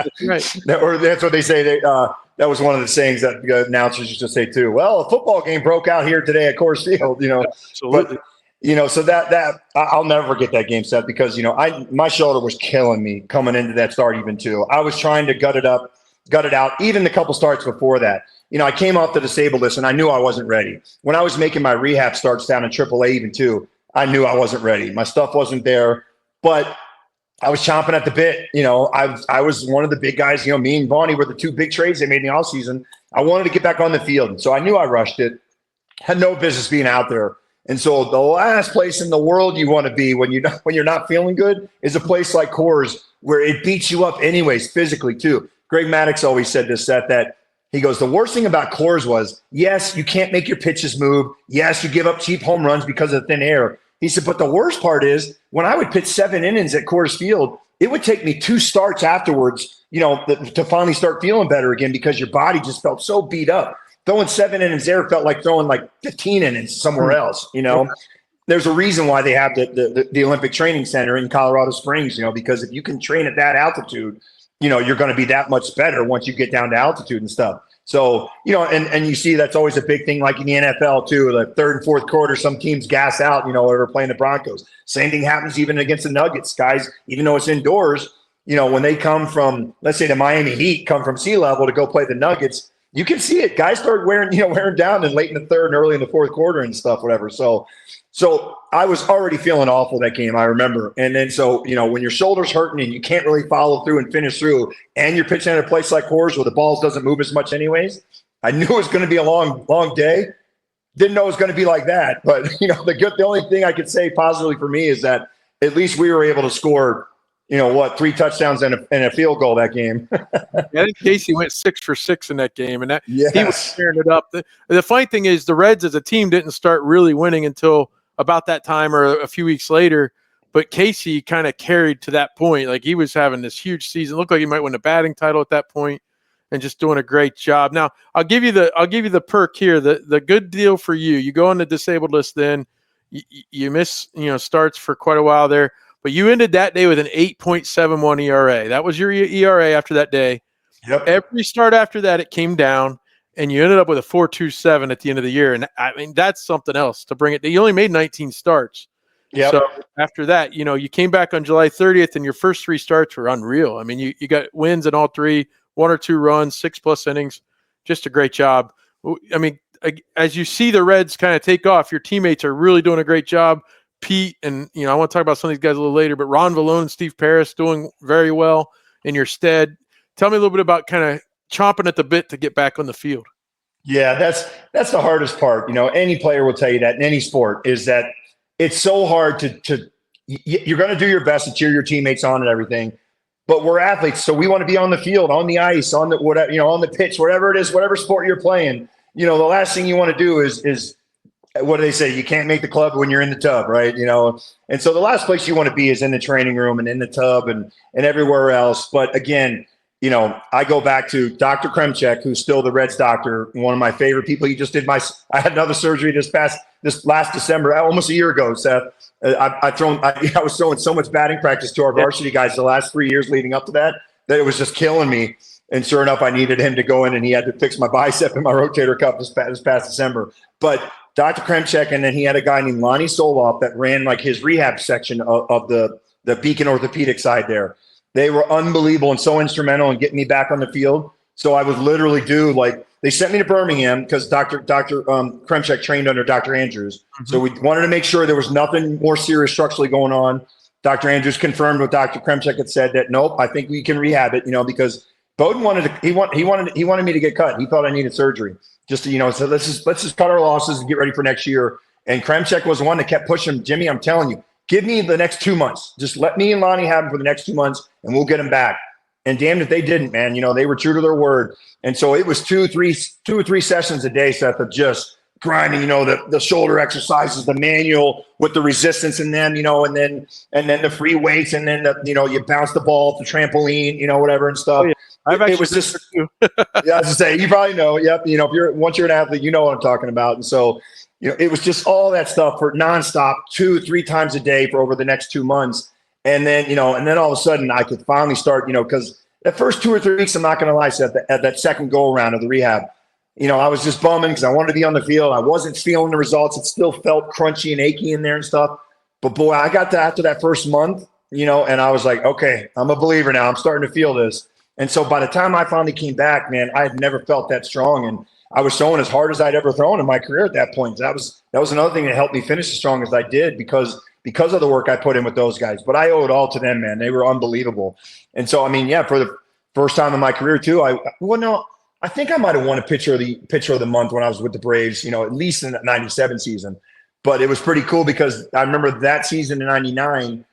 Or that's what they say. That was one of the sayings that announcers used to say too. Well, a football game broke out here today at Coors Field. Absolutely. But so that I'll never forget that game, Seth, because my shoulder was killing me coming into that start even too. I was trying to gut it out, even the couple starts before that. I came off the disabled list and I knew I wasn't ready. When I was making my rehab starts down in AAA even too, I knew I wasn't ready. My stuff wasn't there, but I was chomping at the bit. I was one of the big guys. Me and Bonnie were the two big trades they made in the offseason. I wanted to get back on the field. So I knew I rushed it, had no business being out there. And so the last place in the world you want to be when you're not feeling good is a place like Coors, where it beats you up anyways, physically too. Greg Maddux always said this, Seth, that he goes, the worst thing about Coors was, yes, you can't make your pitches move. Yes, you give up cheap home runs because of thin air. He said, but the worst part is when I would pitch 7 innings at Coors Field, it would take me 2 starts afterwards, to finally start feeling better again because your body just felt so beat up. Throwing 7 innings there felt like throwing like 15 innings somewhere else, There's a reason why they have the Olympic Training Center in Colorado Springs, because if you can train at that altitude, you're going to be that much better once you get down to altitude and stuff. So, and you see that's always a big thing, like in the NFL too, the third and fourth quarter, some teams gas out, when we're playing the Broncos. Same thing happens even against the Nuggets. Guys, even though it's indoors, when they come from, let's say the Miami Heat come from sea level to go play the Nuggets, you can see it. Guys start wearing down and late in the third and early in the fourth quarter and stuff, whatever. So I was already feeling awful that game, I remember. And then when your shoulder's hurting and you can't really follow through and finish through, and you're pitching at a place like Coors where the balls doesn't move as much anyways, I knew it was going to be a long, long day. Didn't know it was going to be like that. But, the only thing I could say positively for me is that at least we were able to score, 3 touchdowns and a field goal that game. I think Casey went 6 for 6 in that game, and yes. He was tearing it up. The funny thing is the Reds as a team didn't start really winning until about that time or a few weeks later, but Casey kind of carried to that point. Like he was having this huge season. Looked like he might win a batting title at that point and just doing a great job. Now, I'll give you the perk here. The good deal for you. You go on the disabled list then. You miss, starts for quite a while there, but you ended that day with an 8.71 ERA. That was your ERA after that day. Yep. Every start after that, it came down. and you ended up with a 4.27 at the end of the year. And I mean, that's something else to bring it. You only made 19 starts. Yep. So after that, you came back on July 30th, and your first 3 starts were unreal. I mean, you got wins in all 3, 1 or 2 runs, 6+ innings, just a great job. I mean, as you see the Reds kind of take off, your teammates are really doing a great job. Pete and, I want to talk about some of these guys a little later, but Ron Vallone and Steve Paris doing very well in your stead. Tell me a little bit about kind of chomping at the bit to get back on the field. Yeah, that's the hardest part. Any player will tell you that in any sport, is that it's so hard to you're going to do your best to cheer your teammates on and everything, but we're athletes, so we want to be on the field, on the ice, on the whatever, on the pitch, whatever it is, whatever sport you're playing. The last thing you want to do is what do they say? You can't make the club when you're in the tub, right? And so the last place you want to be is in the training room and in the tub and everywhere else. But again, I go back to Dr. Kremchek, who's still the Reds doctor, one of my favorite people. He just did I had another surgery this last December, almost a year ago, Seth. I was throwing so much batting practice to our varsity guys the last 3 years leading up to that it was just killing me. And sure enough, I needed him to go in, and he had to fix my bicep and my rotator cuff this past December. But Dr. Kremchek, and then he had a guy named Lonnie Soloff that ran like his rehab section of the Beacon Orthopedic side there. They were unbelievable and so instrumental in getting me back on the field. So I would literally they sent me to Birmingham because Dr. Kremchek trained under Dr. Andrews. Mm-hmm. So we wanted to make sure there was nothing more serious structurally going on. Dr. Andrews confirmed what Dr. Kremchek had said, that nope, I think we can rehab it, because Bowden he wanted me to get cut. He thought I needed surgery. Just to, so let's just cut our losses and get ready for next year. And Kremchek was the one that kept pushing. Jimmy, I'm telling you, give me the next 2 months. Just let me and Lonnie have him for the next 2 months, and we'll get him back. And damn if they didn't, man. They were true to their word. And so it was 2 or 3 sessions a day, Seth, of just grinding, the shoulder exercises, the manual with the resistance in them, and then the free weights, and then you bounce the ball off the trampoline, whatever and stuff. Oh, yeah. It was just, yeah, I was just saying, you probably know. Yep. Once you're an athlete, you know what I'm talking about. And so, it was just all that stuff for nonstop 2-3 times a day for over the next 2 months. And then, all of a sudden I could finally start, because the first 2 or 3 weeks, I'm not going to lie, Seth, at that second go around of the rehab, I was just bumming because I wanted to be on the field. I wasn't feeling the results. It still felt crunchy and achy in there and stuff. But boy, I got to after that first month, and I was like, okay, I'm a believer now. I'm starting to feel this. And so by the time I finally came back, man, I had never felt that strong. And I was throwing as hard as I'd ever thrown in my career at that point. That was another thing that helped me finish as strong as I did because of the work I put in with those guys. But I owe it all to them, man. They were unbelievable. And so, for the first time in my career too, I think I might have won a pitcher of the month when I was with the Braves, at least in that 97 season. But it was pretty cool because I remember that season in 99,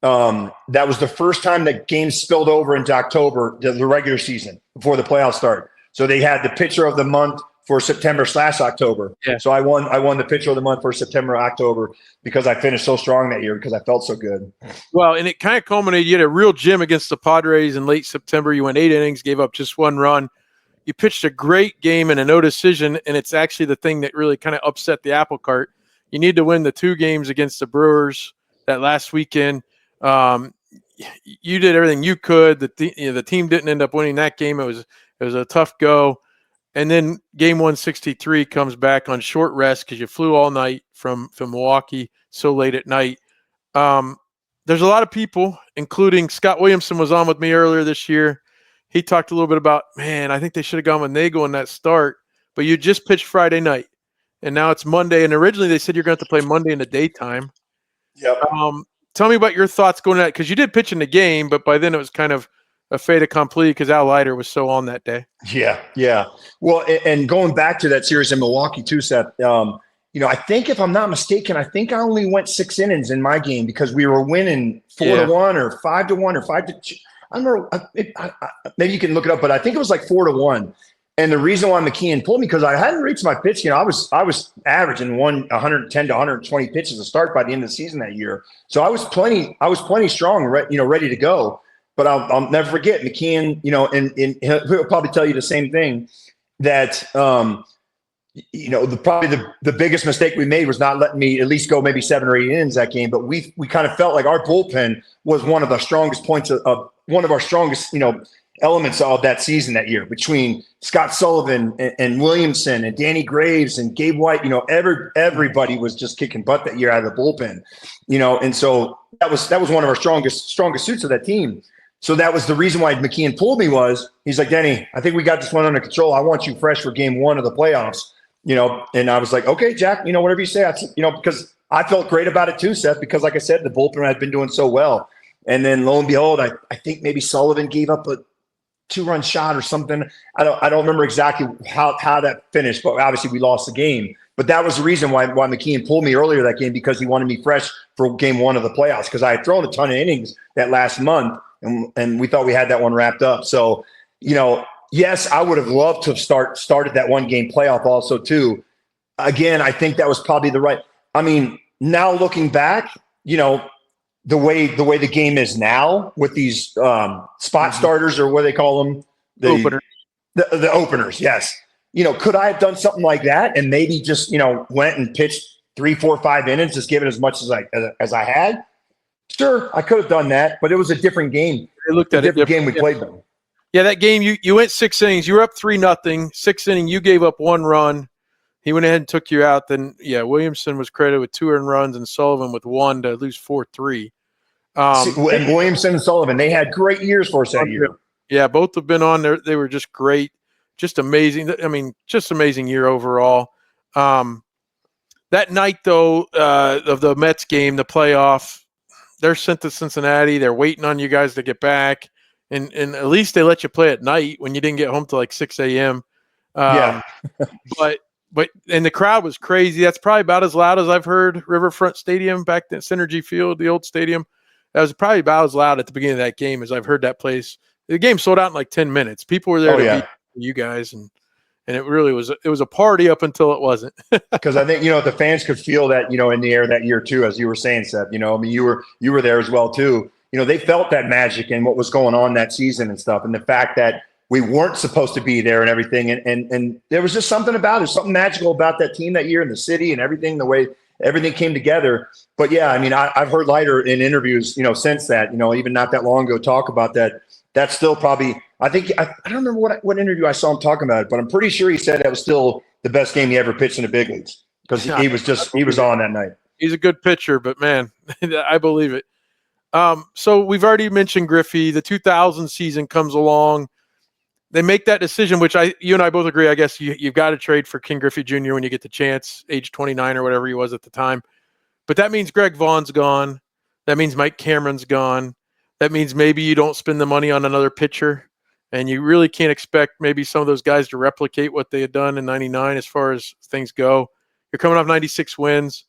that was the first time that games spilled over into October, the regular season, before the playoffs start. So they had the pitcher of the month for September/October. Yeah. So I won the pitcher of the month for September, October, because I finished so strong that year because I felt so good. Well, and it kind of culminated. You had a real gem against the Padres in late September. You went 8 innings, gave up just 1 run. You pitched a great game and a no decision, and it's actually the thing that really kind of upset the apple cart. You need to win the 2 games against the Brewers that last weekend. You did everything you could. The team didn't end up winning that game. It was a tough go. And then game 163 comes back on short rest because you flew all night from Milwaukee so late at night. There's a lot of people, including Scott Williamson was on with me earlier this year. He talked a little bit about, man, I think they should have gone with Neagle in that start, but you just pitched Friday night, and now it's Monday. And originally they said you're going to have to play Monday in the daytime. Yep. Tell me about your thoughts going at it, because you did pitch in the game, but by then it was kind of a fait accompli because Al Leiter was so on that day. Yeah. Well, and going back to that series in Milwaukee too, Seth, I think if I'm not mistaken, I think I only went 6 innings in my game because we were winning 4-1 or 5-1 or 5-2. I don't know. Maybe you can look it up, but I think it was like 4-1. And the reason why McKeon pulled me because I hadn't reached my pitch. I was averaging 110 to 120 pitches to start by the end of the season that year. So I was plenty strong, ready to go. But I'll never forget McKeon. And he'll probably tell you the same thing that. Probably the biggest mistake we made was not letting me at least go maybe 7 or 8 innings that game. But we kind of felt like our bullpen was one of the strongest points of one of our strongest, elements of that season that year between Scott Sullivan and Williamson and Danny Graves and Gabe White. Everybody was just kicking butt that year out of the bullpen, and so that was one of our strongest suits of that team. So that was the reason why McKeon pulled me. He's like, Denny, I think we got this one under control. I want you fresh for game 1 of the playoffs, and I was like, okay, Jack, whatever you say, because I felt great about it too, Seth, because like I said, the bullpen had been doing so well. And then lo and behold, I think maybe Sullivan gave up a 2-run shot or something. I don't remember exactly how that finished, but obviously we lost the game. But that was the reason why McKeon pulled me earlier that game, because he wanted me fresh for game 1 of the playoffs, because I had thrown a ton of innings that last month, and we thought we had that one wrapped up. So, yes, I would have loved to have started that 1-game playoff also too. Again, I think that was probably the right. I mean, now looking back, the way the game is now with these spot starters, or what they call them, the openers. Yes. Could I have done something like that and maybe just, went and pitched 3, 4, 5 innings, just give it as much as I had? Sure, I could have done that, but it was a different game. They looked at a different game we played them. Yeah, that game you went 6 innings. You were up 3-0. 6th inning, you gave up 1 run. He went ahead and took you out. Then, Williamson was credited with 2 earned runs and Sullivan with 1 to lose 4-3. And Williamson and Sullivan, they had great years for us that year. Yeah, both have been on there. They were just great, just amazing. I mean, just amazing year overall. That night, though, of the Mets game, the playoff, they're sent to Cincinnati. They're waiting on you guys to get back. And at least they let you play at night when you didn't get home till like 6 a.m. Yeah. But the crowd was crazy. That's probably about as loud as I've heard Riverfront Stadium back then, Synergy Field, the old stadium. That was probably about as loud at the beginning of that game as I've heard that place. The game sold out in like 10 minutes. People were there to beat you guys, and it really was. It was a party up until it wasn't. Because I think the fans could feel that in the air that year too, as you were saying, Seth. I mean, you were there as well too. They felt that magic and what was going on that season and stuff, and the fact that we weren't supposed to be there and everything, and there was just something about it, something magical about that team that year in the city and everything, the way everything came together. But yeah, I mean, I've heard Leiter in interviews, since that, even not that long ago, talk about that. That's still probably, I think, I don't remember what interview I saw him talking about it, but I'm pretty sure he said that was still the best game he ever pitched in the big leagues, because he was on that night. He's a good pitcher, but man, I believe it. So we've already mentioned Griffey. The 2000 season comes along. They make that decision, which you and I both agree. I guess you've got to trade for King Griffey Jr. when you get the chance, age 29 or whatever he was at the time. But that means Greg Vaughn's gone. That means Mike Cameron's gone. That means maybe you don't spend the money on another pitcher, and you really can't expect maybe some of those guys to replicate what they had done in '99 as far as things go. You're coming off 96 wins.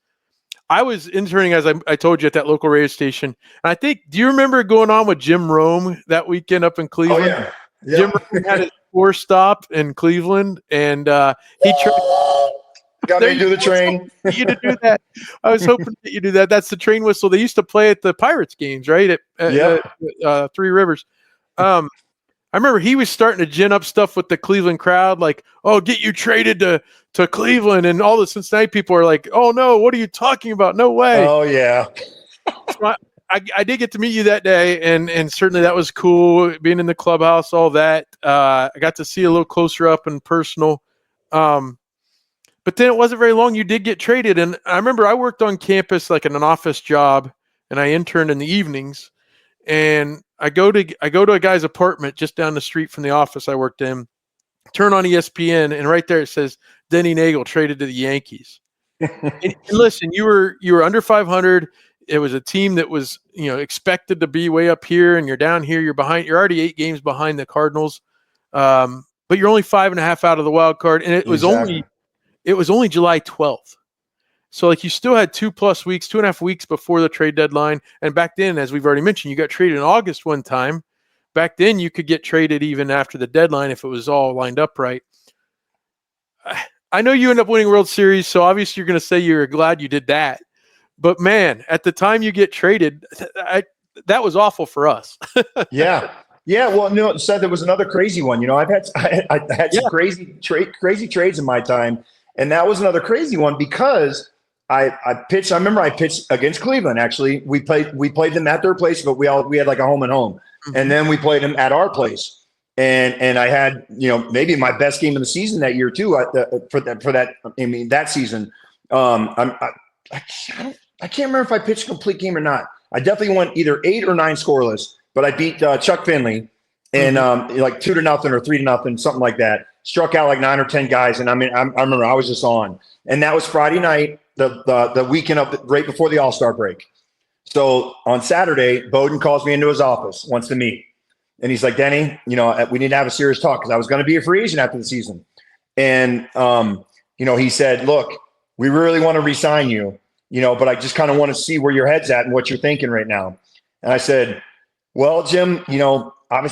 I was interning, as I told you, at that local radio station. And I think, do you remember going on with Jim Rome that weekend up in Cleveland? Oh, yeah. Yeah. Jim Rome had his 4 stop in Cleveland, and he got me to do the train. You to do that. I was hoping that you do that. That's the train whistle they used to play at the Pirates games, right? At Three Rivers. I remember he was starting to gin up stuff with the Cleveland crowd, like, "Oh, get you traded to Cleveland," and all the Cincinnati people are like, "Oh no, what are you talking about? No way!" Oh yeah. So I did get to meet you that day, and certainly that was cool, being in the clubhouse, all that. I got to see a little closer up and personal. But then it wasn't very long. You did get traded, and I remember I worked on campus like in an office job, and I interned in the evenings. And I go to a guy's apartment just down the street from the office I worked in. Turn on ESPN, and right there it says Denny Neagle traded to the Yankees. and listen, you were under 500. It was a team that was expected to be way up here, and you're down here. You're behind. You're already 8 games behind the Cardinals, but you're only 5.5 out of the wild card, and it was only July 12th. So like you still had 2+ weeks, 2.5 weeks before the trade deadline. And back then, as we've already mentioned, you got traded in August one time. Back then you could get traded even after the deadline if it was all lined up right. I know you end up winning World Series, so obviously you're going to say you're glad you did that. But man, at the time you get traded, that was awful for us. Yeah. Well, Seth, there was another crazy one. I had some crazy trades in my time. And that was another crazy one because I pitched. I remember I pitched against Cleveland. Actually, we played them at their place, but we had like a home and home, and then we played them at our place. And I had, maybe my best game of the season that year too. That season. I can't remember if I pitched a complete game or not. I definitely went either 8 or 9 scoreless, but I beat Chuck Finley and like 2-0 or 3-0, something like that. Struck out like 9 or 10 guys, and I remember I was just on. And that was Friday night, the weekend right before the All-Star break. So on Saturday, Bowden calls me into his office, wants to meet. And he's like, Denny, we need to have a serious talk because I was going to be a free agent after the season. And, he said, look, we really want to re-sign you, but I just kind of want to see where your head's at and what you're thinking right now. And I said, well, Jim, I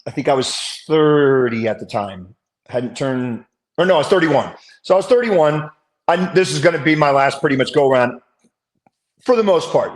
think I was 30 at the time. I was 31. So I was 31. This is going to be my last pretty much go around for the most part.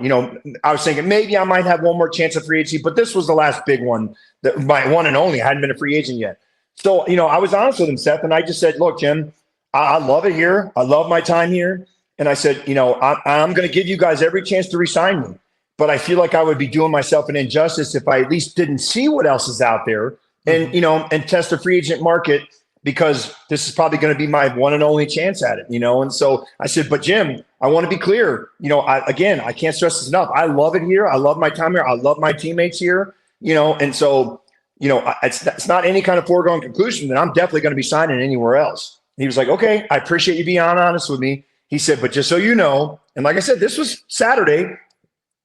I was thinking maybe I might have one more chance at free agency, but this was the last big one, my one and only. I hadn't been a free agent yet. So, I was honest with him, Seth, and I just said, look, Jim, I love it here. I love my time here. And I said, I'm going to give you guys every chance to re-sign me, but I feel like I would be doing myself an injustice if I at least didn't see what else is out there and, and test the free agent market, because this is probably going to be my one and only chance at it, And so I said, but Jim, I want to be clear. I can't stress this enough. I love it here. I love my time here. I love my teammates here, and so, it's not any kind of foregone conclusion that I'm definitely going to be signing anywhere else. And he was like, okay, I appreciate you being honest with me. He said, but just so you know, and like I said, this was Saturday.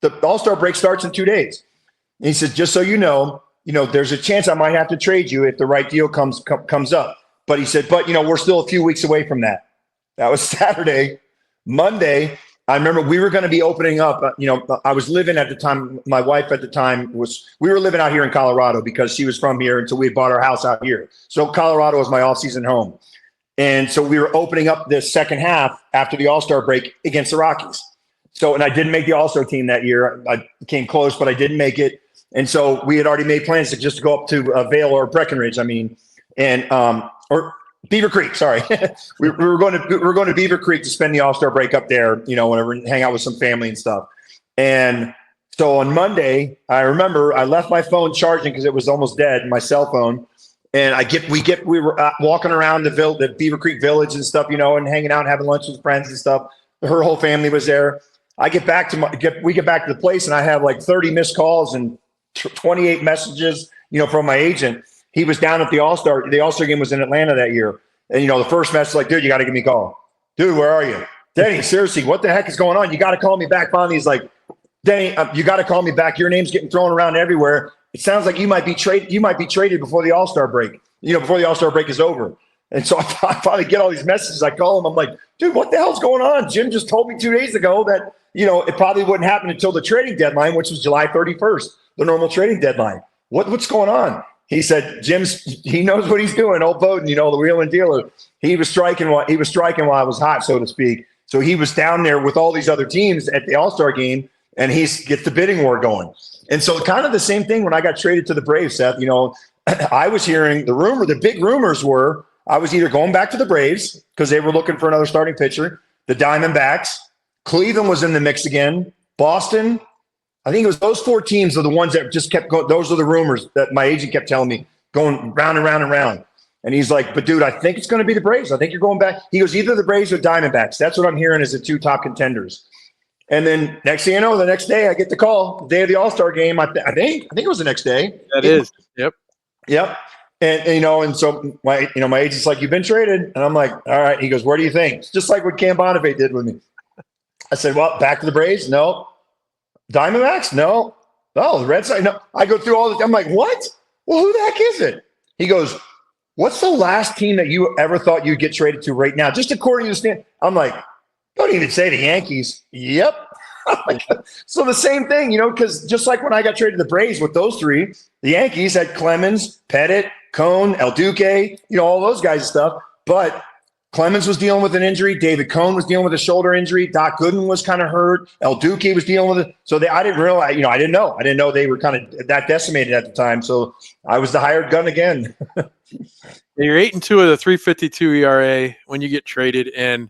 The All-Star break starts in 2 days. And he said, just so you know, there's a chance I might have to trade you if the right deal comes up. But he said, but, we're still a few weeks away from that. That was Saturday. Monday, I remember we were going to be opening up. I was living at the time. My wife at the time we were living out here in Colorado because she was from here until we bought our house out here. So Colorado was my off-season home. And so we were opening up the second half after the All-Star break against the Rockies. So, and I didn't make the All-Star team that year. I came close, but I didn't make it. And so we had already made plans to just go up to Vail or Breckenridge. Or Beaver Creek. Sorry, we were going to Beaver Creek to spend the All-Star break up there. Whenever, hang out with some family and stuff. And so on Monday, I remember I left my phone charging because it was almost dead, my cell phone. And we were walking around the Beaver Creek Village and stuff, and hanging out and having lunch with friends and stuff. Her whole family was there. We get back to the place, and I have like 30 missed calls and 28 messages, from my agent. He was down at the All-Star. The All-Star game was in Atlanta that year. And, the first message, like, dude, you got to give me a call. Dude, where are you? Denny, seriously, what the heck is going on? You got to call me back. Finally, he's like, Denny, you got to call me back. Your name's getting thrown around everywhere. It sounds like you might be traded before the All-Star break, before the All-Star break is over. And so I finally get all these messages. I call him. I'm like, dude, what the hell's going on? Jim just told me 2 days ago that, it probably wouldn't happen until the trading deadline, which was July 31st, the normal trading deadline. What's going on? He said, he knows what he's doing. Old Bowden, the wheel and dealer. He was striking while I was hot, so to speak. So he was down there with all these other teams at the All-Star game, and he gets the bidding war going. And so kind of the same thing when I got traded to the Braves, Seth. I was hearing the big rumors were I was either going back to the Braves because they were looking for another starting pitcher, the Diamondbacks, Cleveland was in the mix again, Boston. I think it was those 4 teams are the ones that just kept going. Those are the rumors that my agent kept telling me, going round and round and round. And he's like, but dude, I think it's going to be the Braves. I think you're going back. He goes, either the Braves or Diamondbacks. That's what I'm hearing as the 2 top contenders. And then next thing you know, the next day I get the call, the day of the All-Star game. I think it was the next day. That is. Yep. And and so my agent's like, you've been traded. And I'm like, all right. He goes, where do you think? It's just like what Cam Bonifay did with me. I said, well, back to the Braves? No. Diamondbacks? No. Oh, the Red Sox? No. I go through all this. I'm like, what? Well, who the heck is it? He goes, what's the last team that you ever thought you'd get traded to right now? Just according to the stand. I'm like, don't even say the Yankees. Yep. So the same thing, because just like when I got traded to the Braves with those 3, the Yankees had Clemens, Pettit, Cone, El Duque, all those guys and stuff. But Clemens was dealing with an injury. David Cone was dealing with a shoulder injury. Doc Gooden was kind of hurt. El Duque was dealing with it. So I didn't realize, I didn't know. I didn't know they were kind of that decimated at the time. So I was the hired gun again. You're 8-2 with a 3.52 ERA when you get traded. And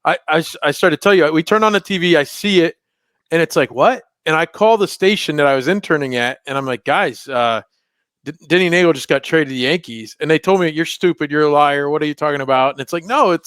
I started to tell you, we turn on the TV, I see it, and it's like, what? And I call the station that I was interning at, and I'm like, guys, Denny Neagle just got traded to the Yankees, and they told me, you're stupid, you're a liar, what are you talking about? And it's like, no,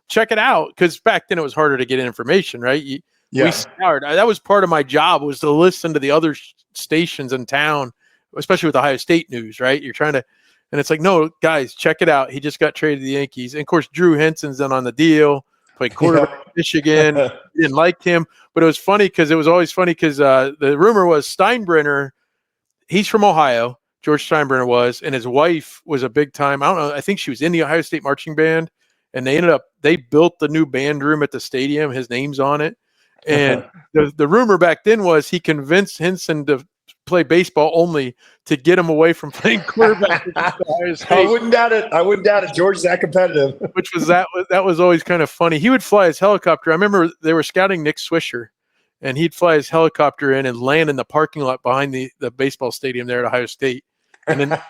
check it out, because back then it was harder to get information, right? We scoured. That was part of my job, was to listen to the other stations in town, especially with Ohio State news, right? You're trying to, and it's like, no, guys, check it out. He just got traded to the Yankees. And of course, Drew Henson's then on the deal, played quarterback at Michigan. Didn't like him, but it was funny because the rumor was Steinbrenner, he's from Ohio, George Steinbrenner was, and his wife was a big time, I don't know, I think she was in the Ohio State marching band, and they built the new band room at the stadium. His name's on it. And the rumor back then was he convinced Henson to play baseball only to get him away from playing quarterback. I wouldn't doubt it. George is that competitive. That was always kind of funny. He would fly his helicopter. I remember they were scouting Nick Swisher, and he'd fly his helicopter in and land in the parking lot behind the baseball stadium there at Ohio State. And then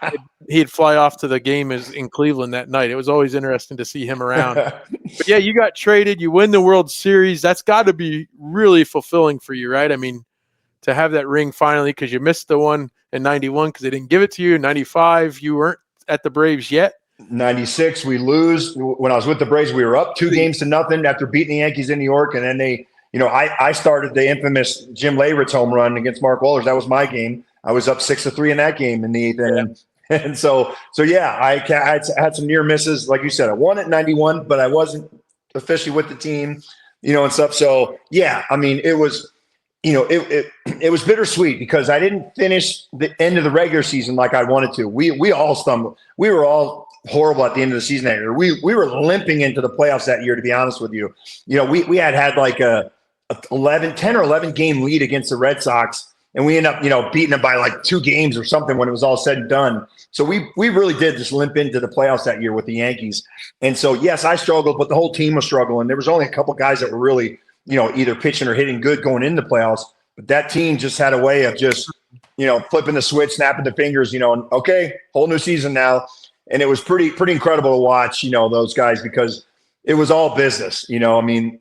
he'd fly off to the game in Cleveland that night. It was always interesting to see him around. But yeah, you got traded. You win the World Series. That's got to be really fulfilling for you, right? I mean, to have that ring finally, because you missed the one in 91 because they didn't give it to you. In 95, you weren't at the Braves yet. 96, we lose. When I was with the Braves, we were up 2-0 after beating the Yankees in New York. And then I started the infamous Jim Leyritz home run against Mark Wohlers. That was my game. I was up 6-3 in that game in the 8th inning. And so yeah, I had some near misses. Like you said, I won at 91, but I wasn't officially with the team, and stuff. So yeah, I mean, it was, it was bittersweet because I didn't finish the end of the regular season like I wanted to. We all stumbled. We were all horrible at the end of the season that year. We were limping into the playoffs that year, to be honest with you. We had like a 10 or 11 game lead against the Red Sox. And we ended up, beating them by like 2 games or something when it was all said and done. So we really did just limp into the playoffs that year with the Yankees. And so, yes, I struggled, but the whole team was struggling. There was only a couple guys that were really, either pitching or hitting good going into the playoffs. But that team just had a way of just, flipping the switch, snapping the fingers, and okay, whole new season now. And it was pretty incredible to watch, those guys, because it was all business. I mean,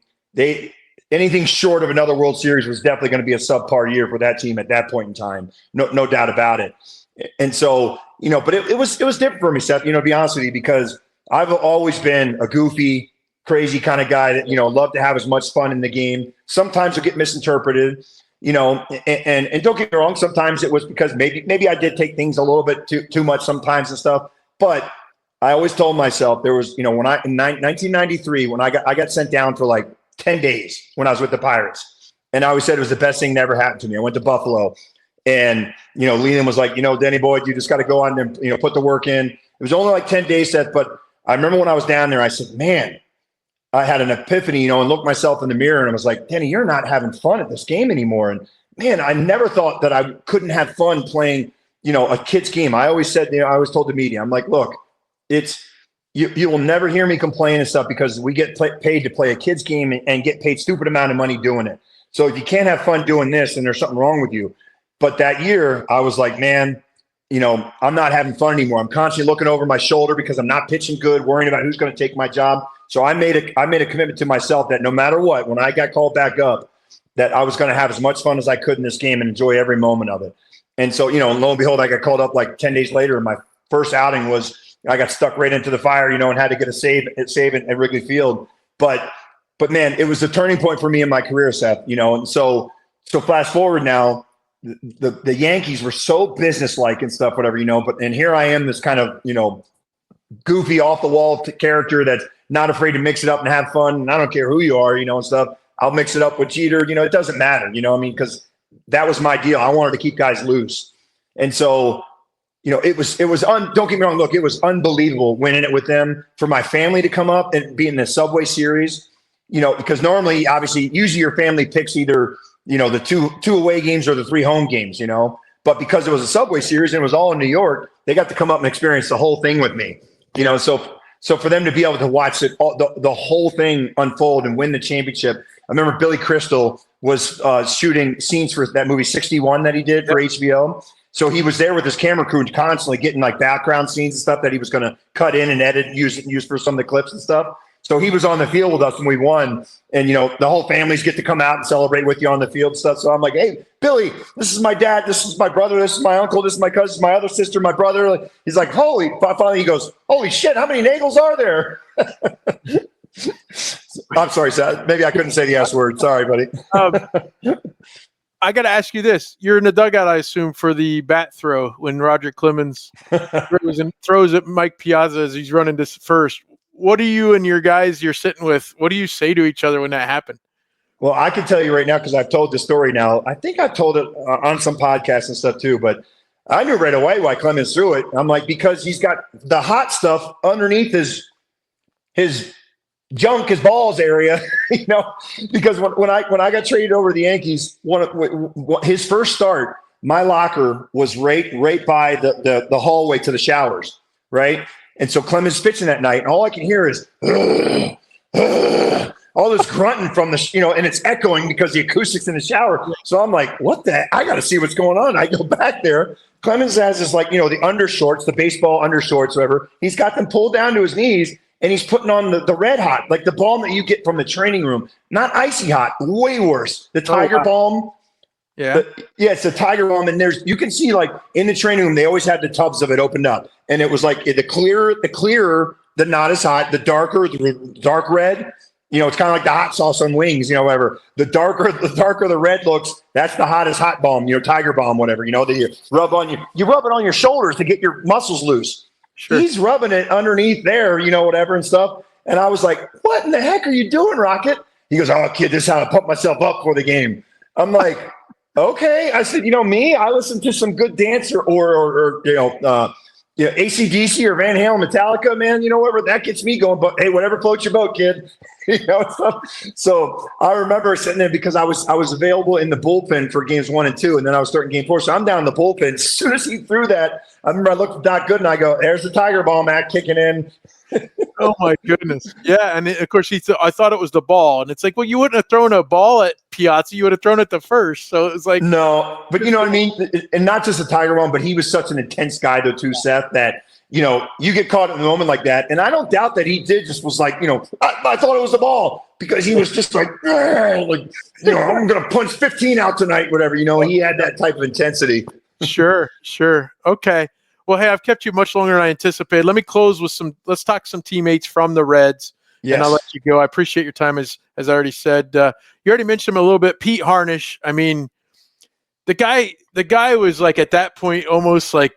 anything short of another World Series was definitely going to be a subpar year for that team at that point in time. No doubt about it. And so, but it was different for me, Seth, to be honest with you, because I've always been a goofy, crazy kind of guy that, loved to have as much fun in the game. Sometimes it'll get misinterpreted, and don't get me wrong. Sometimes it was because maybe I did take things a little bit too much sometimes and stuff. But I always told myself there was, when in 1993, when I got sent down for like 10 days when I was with the Pirates. And I always said it was the best thing that ever happened to me. I went to Buffalo and, Leland was like, Denny boy, you just got to go on there, put the work in. It was only like 10 days, Seth, but I remember when I was down there, I said, man, I had an epiphany, and looked myself in the mirror and I was like, Denny, you're not having fun at this game anymore. And man, I never thought that I couldn't have fun playing, a kid's game. I always said, I always told the media, I'm like, look, you will never hear me complain and stuff because we get paid to play a kid's game and get paid stupid amount of money doing it. So if you can't have fun doing this, then there's something wrong with you. But that year I was like, man, I'm not having fun anymore. I'm constantly looking over my shoulder because I'm not pitching good, worrying about who's going to take my job. So I made a commitment to myself that no matter what, when I got called back up, that I was going to have as much fun as I could in this game and enjoy every moment of it. And so, lo and behold, I got called up like 10 days later, and my first outing was I got stuck right into the fire, and had to get a save at Wrigley Field. But man, it was a turning point for me in my career, Seth, and so fast forward now, the Yankees were so businesslike and stuff, whatever, and here I am, this kind of, goofy off the wall character that's not afraid to mix it up and have fun. And I don't care who you are, and stuff. I'll mix it up with Jeter, it doesn't matter, because that was my deal. I wanted to keep guys loose. And so, don't get me wrong. Look, it was unbelievable winning it with them, for my family to come up and be in the Subway Series, because normally, obviously, usually your family picks either, the two away games or the 3 home games, but because it was a Subway Series and it was all in New York, they got to come up and experience the whole thing with me, so for them to be able to watch it, the whole thing unfold and win the championship. I remember Billy Crystal was shooting scenes for that movie 61 that he did for HBO. So he was there with his camera crew constantly getting like background scenes and stuff that he was going to cut in and edit, use for some of the clips and stuff. So he was on the field with us when we won. And, the whole families get to come out and celebrate with you on the field and stuff. So I'm like, hey, Billy, this is my dad. This is my brother. This is my uncle. This is my cousin, my other sister, my brother. He's like, finally he goes, holy shit, how many Nagels are there? I'm sorry, Seth. Maybe I couldn't say the S word. Sorry, buddy. I got to ask you this. You're in the dugout, I assume, for the bat throw when Roger Clemens throws at Mike Piazza as he's running this first. What do you and your guys you're sitting with, what do you say to each other when that happened? Well, I can tell you right now because I've told the story now. I think I've told it on some podcasts and stuff too, but I knew right away why Clemens threw it. I'm like, because he's got the hot stuff underneath his junk, his balls area, because when I got traded over to the Yankees, his first start, my locker was right by the hallway to the showers, right? And so Clemens pitching that night, and all I can hear is all this grunting from the, and it's echoing because the acoustics in the shower. So I'm like, what the heck? I got to see what's going on. I go back there. Clemens has this, the undershorts, the baseball undershorts, whatever. He's got them pulled down to his knees, and he's putting on the red hot, like the balm that you get from the training room. Not icy hot, way worse. The Tiger balm. Yeah. It's a Tiger balm. And you can see in the training room, they always had the tubs of it opened up. And it was the clearer, the not as hot, the darker, the dark red. It's kind of like the hot sauce on wings, whatever. The darker the red looks, that's the hottest hot balm, Tiger balm, whatever, that you rub on you rub it on your shoulders to get your muscles loose. Sure. He's rubbing it underneath there, whatever and stuff. And I was like, what in the heck are you doing, Rocket? He goes, oh, kid, this is how I pump myself up for the game. I'm like, okay. I said, me, I listen to some good dance or AC/DC or Van Halen, Metallica, man, whatever, that gets me going. But hey, whatever floats your boat, kid. So I remember sitting there because I was available in the bullpen for games 1 and 2, and then I was starting game 4. So I'm down in the bullpen. As soon as he threw that, I remember I looked at Doc Good and I go, there's the Tiger Balm act kicking in. Oh my goodness. Yeah. And of course I thought it was the ball, and it's like, well, you wouldn't have thrown a ball at Piazza. You would have thrown it to first. So it was like, no, but you know what I mean? And not just the Tiger Balm, but he was such an intense guy though too, Seth, that, you get caught in the moment like that. And I don't doubt that he did just was like, I thought it was the ball because he was just like, I'm going to punch 15 out tonight, whatever, he had that type of intensity. Sure. Okay. Well, hey, I've kept you much longer than I anticipated. Let me close with let's talk some teammates from the Reds. Yes. And I'll let you go. I appreciate your time, as I already said. You already mentioned him a little bit. Pete Harnisch. I mean, the guy was like at that point almost like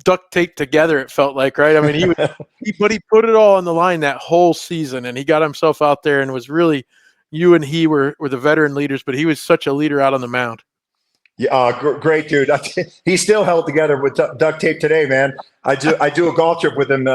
duct taped together, it felt like, right? I mean, he put it all on the line that whole season, and he got himself out there and was really, you and he were the veteran leaders, but he was such a leader out on the mound. Yeah, great dude. He's still held together with duct tape today, man. I do a golf trip with him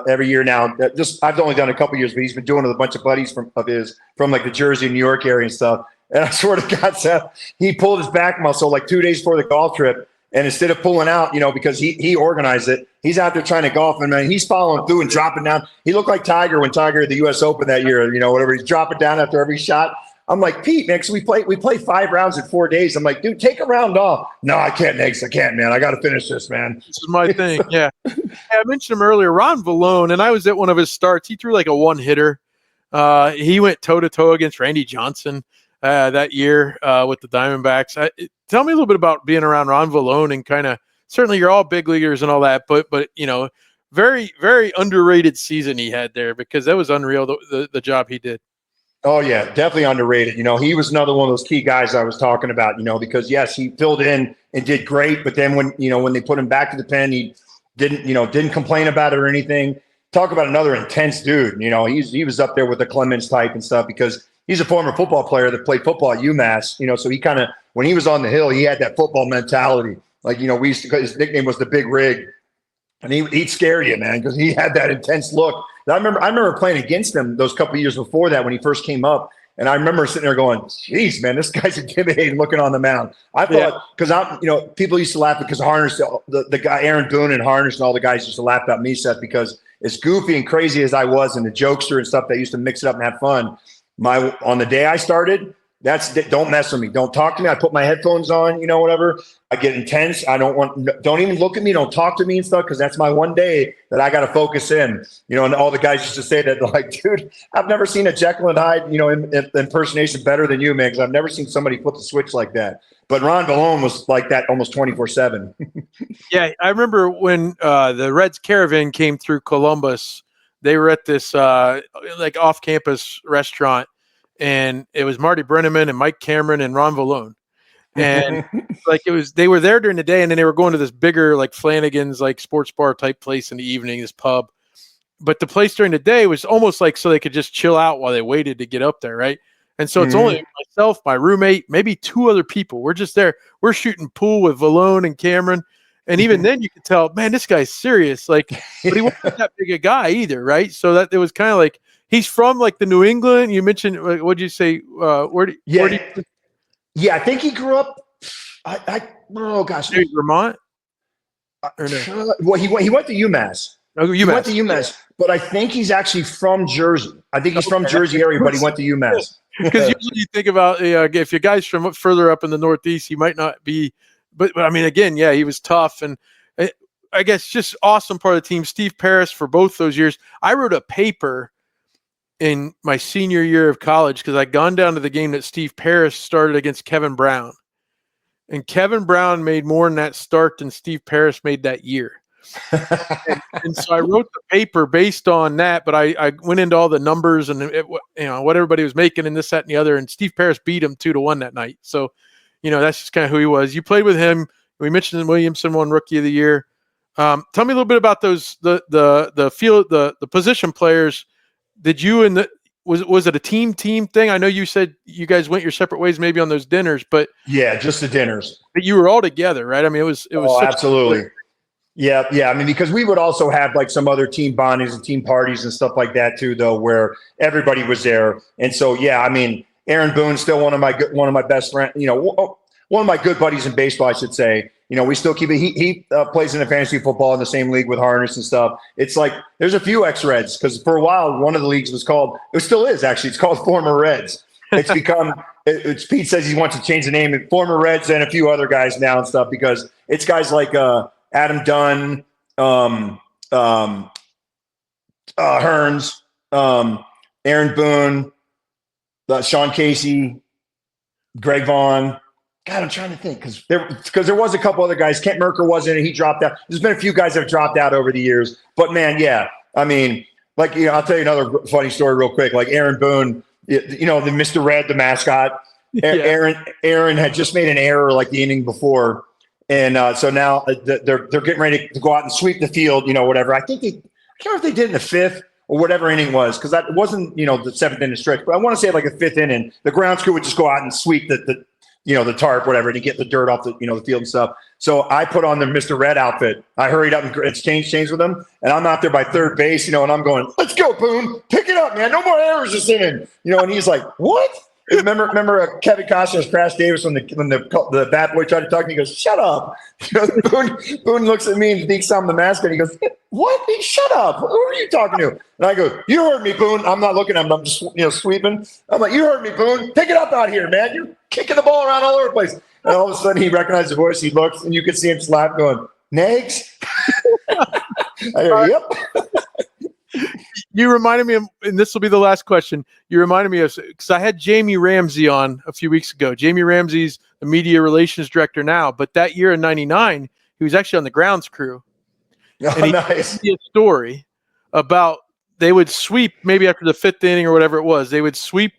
every year now. I've only done a couple years, but he's been doing it with a bunch of buddies from the Jersey, New York area and stuff. And I swear to God, Seth, he pulled his back muscle like 2 days before the golf trip. And instead of pulling out, because he organized it, he's out there trying to golf, and man, he's following through and dropping down. He looked like Tiger when Tiger at the U.S. Open that year, whatever. He's dropping down after every shot. I'm like, Pete, man, because we play 5 rounds in 4 days. I'm like, dude, take a round off. No, I can't, Negs. I can't, man. I got to finish this, man. This is my thing. Yeah. I mentioned him earlier, Ron Vallone, and I was at one of his starts. He threw like a one-hitter. He went toe-to-toe against Randy Johnson that year with the Diamondbacks. Tell me a little bit about being around Ron Vallone and kind of, certainly you're all big leaguers and all that, but very, very underrated season he had there, because that was unreal, the job he did. Oh yeah, definitely underrated. He was another one of those key guys I was talking about, because yes, he filled in and did great, but then when they put him back to the pen, he didn't complain about it or anything. Talk about another intense dude. He was up there with the Clemens type and stuff, because he's a former football player that played football at UMass, so he kind of, when he was on the hill, he had that football mentality. Like, his nickname was the Big Rig, and he'd scare you, man, because he had that intense look. I remember playing against him those couple of years before that when he first came up, and I remember sitting there going, "Geez, man, this guy's intimidating looking on the mound." I thought, because people used to laugh because Harnisch, the guy Aaron Boone and Harnisch and all the guys used to laugh about me, Seth, because as goofy and crazy as I was and the jokester and stuff that used to mix it up and have fun. On the day I started, Don't mess with me. Don't talk to me. I put my headphones on, whatever. I get intense. Don't even look at me. Don't talk to me and stuff. Cause that's my one day that I got to focus in, and all the guys used to say that, like, dude, I've never seen a Jekyll and Hyde, impersonation better than you, man. Cause I've never seen somebody flip the switch like that. But Ron Vallone was like that almost 24/7. Yeah. I remember when the Reds caravan came through Columbus, they were at this like off-campus restaurant, and it was Marty Brenneman and Mike Cameron and Ron Vallone. And like they were there during the day, and then they were going to this bigger like Flanagan's like sports bar type place in the evening, this pub. But the place during the day was almost like so they could just chill out while they waited to get up there, right? And so it's only myself, my roommate, maybe 2 other people. We're just there. We're shooting pool with Vallone and Cameron. And even then you could tell, man, this guy's serious. Like, but he wasn't that big a guy either, right? So that it was kind of like he's from like the New England. You mentioned, what'd you say? Yeah, I think he grew up. Oh gosh, Vermont. Or no? Well, he went to UMass. Oh, UMass. He went to UMass, but I think he's actually from Jersey. I think he's from Jersey area, but he went to UMass. Because usually you think about if your guy's from further up in the Northeast, he might not be. But I mean, again, yeah, he was tough, and I guess just awesome part of the team. Steve Paris for both those years. I wrote a paper in my senior year of college because I'd gone down to the game that Steve Paris started against Kevin Brown, and Kevin Brown made more in that start than Steve Paris made that year. and so I wrote the paper based on that, but I went into all the numbers and what everybody was making and this, that, and the other. And Steve Paris beat him 2-1 that night. So, that's just kind of who he was. You played with him. We mentioned Williamson won Rookie of the Year. Tell me a little bit about those the field the position players. Did you was it a team thing? I know you said you guys went your separate ways maybe on those dinners, but yeah, just the dinners. But you were all together, right? I mean, it was absolutely. Yeah. I mean, because we would also have like some other team bondings and team parties and stuff like that too, though, where everybody was there. And so, yeah, I mean, Aaron Boone's still one of my best friends. One of my good buddies in baseball, I should say. We still keep it. He plays in the fantasy football in the same league with Harnisch and stuff. It's like there's a few ex-Reds because for a while one of the leagues was called. It still is actually. It's called Former Reds. It's become. It's Pete says he wants to change the name. Former Reds and a few other guys now and stuff because it's guys like Adam Dunn, Hearns, Aaron Boone, Sean Casey, Greg Vaughn. God, I'm trying to think because there was a couple other guys. Kent Merker wasn't it. He dropped out. There's been a few guys that have dropped out over the years. But, man, yeah. I mean, like, I'll tell you another funny story real quick. Like Aaron Boone, the Mr. Red, the mascot. Yeah. Aaron had just made an error like the inning before. And so now they're getting ready to go out and sweep the field, whatever. I can't remember if they did it in the 5th or whatever inning was because that wasn't, the 7th inning stretch. But I want to say like a 5th inning. The ground crew would just go out and sweep the tarp, whatever, to get the dirt off the field and stuff. So I put on the Mr. Red outfit. I hurried up and changed with them. And I'm out there by third base, and I'm going, let's go, Boone. Pick it up, man. No more errors this inning. And he's like, what? Remember Kevin Costner's Crash Davis when the bat boy tried to talk to me? He goes, "Shut up!" Boone looks at me and thinks I'm the mascot. He goes, "What? Hey, shut up! Who are you talking to?" And I go, "You heard me, Boone. I'm not looking at him. I'm just sweeping." I'm like, "You heard me, Boone. Pick it up out here, man. You're kicking the ball around all over the place." And all of a sudden, he recognized the voice. He looks, and you could see him slap, going, "Nags." I go, "Yep." You reminded me of, and this will be the last question. You reminded me of, because I had Jamie Ramsey on a few weeks ago. Jamie Ramsey's the media relations director now, but that year in '99, he was actually on the grounds crew. Oh, and he nice. told me a story about they would sweep maybe after the 5th inning or whatever it was. They would sweep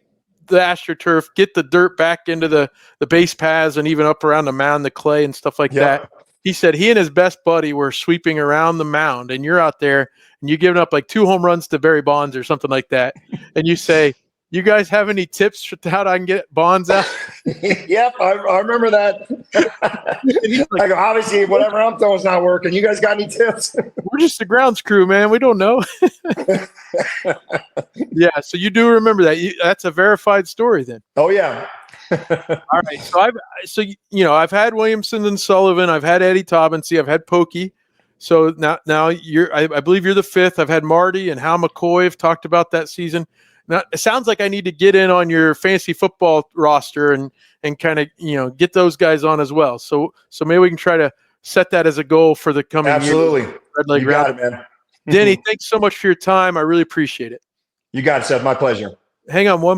the AstroTurf, get the dirt back into the base paths and even up around the mound, the clay and stuff like that. He said he and his best buddy were sweeping around the mound, and you're out there and you're giving up like 2 home runs to Barry Bonds or something like that. And you say, "You guys have any tips for how I can get Bonds out?" Yep, I remember that. Like, obviously, whatever I'm throwing is not working. You guys got any tips? We're just the grounds crew, man. We don't know. Yeah, so you do remember that. That's a verified story then. Oh, yeah. All right. I've had Williamson and Sullivan. I've had Eddie Taubensee. I've had Pokey. So now I believe you're the 5th. I've had Marty and Hal McCoy have talked about that season. Now, it sounds like I need to get in on your fantasy football roster and kind of, get those guys on as well. So maybe we can try to set that as a goal for the coming Absolutely. year. Redleg You got Round. it, man. Denny, thanks so much for your time. I really appreciate it. You got it, Seth. My pleasure. Hang on one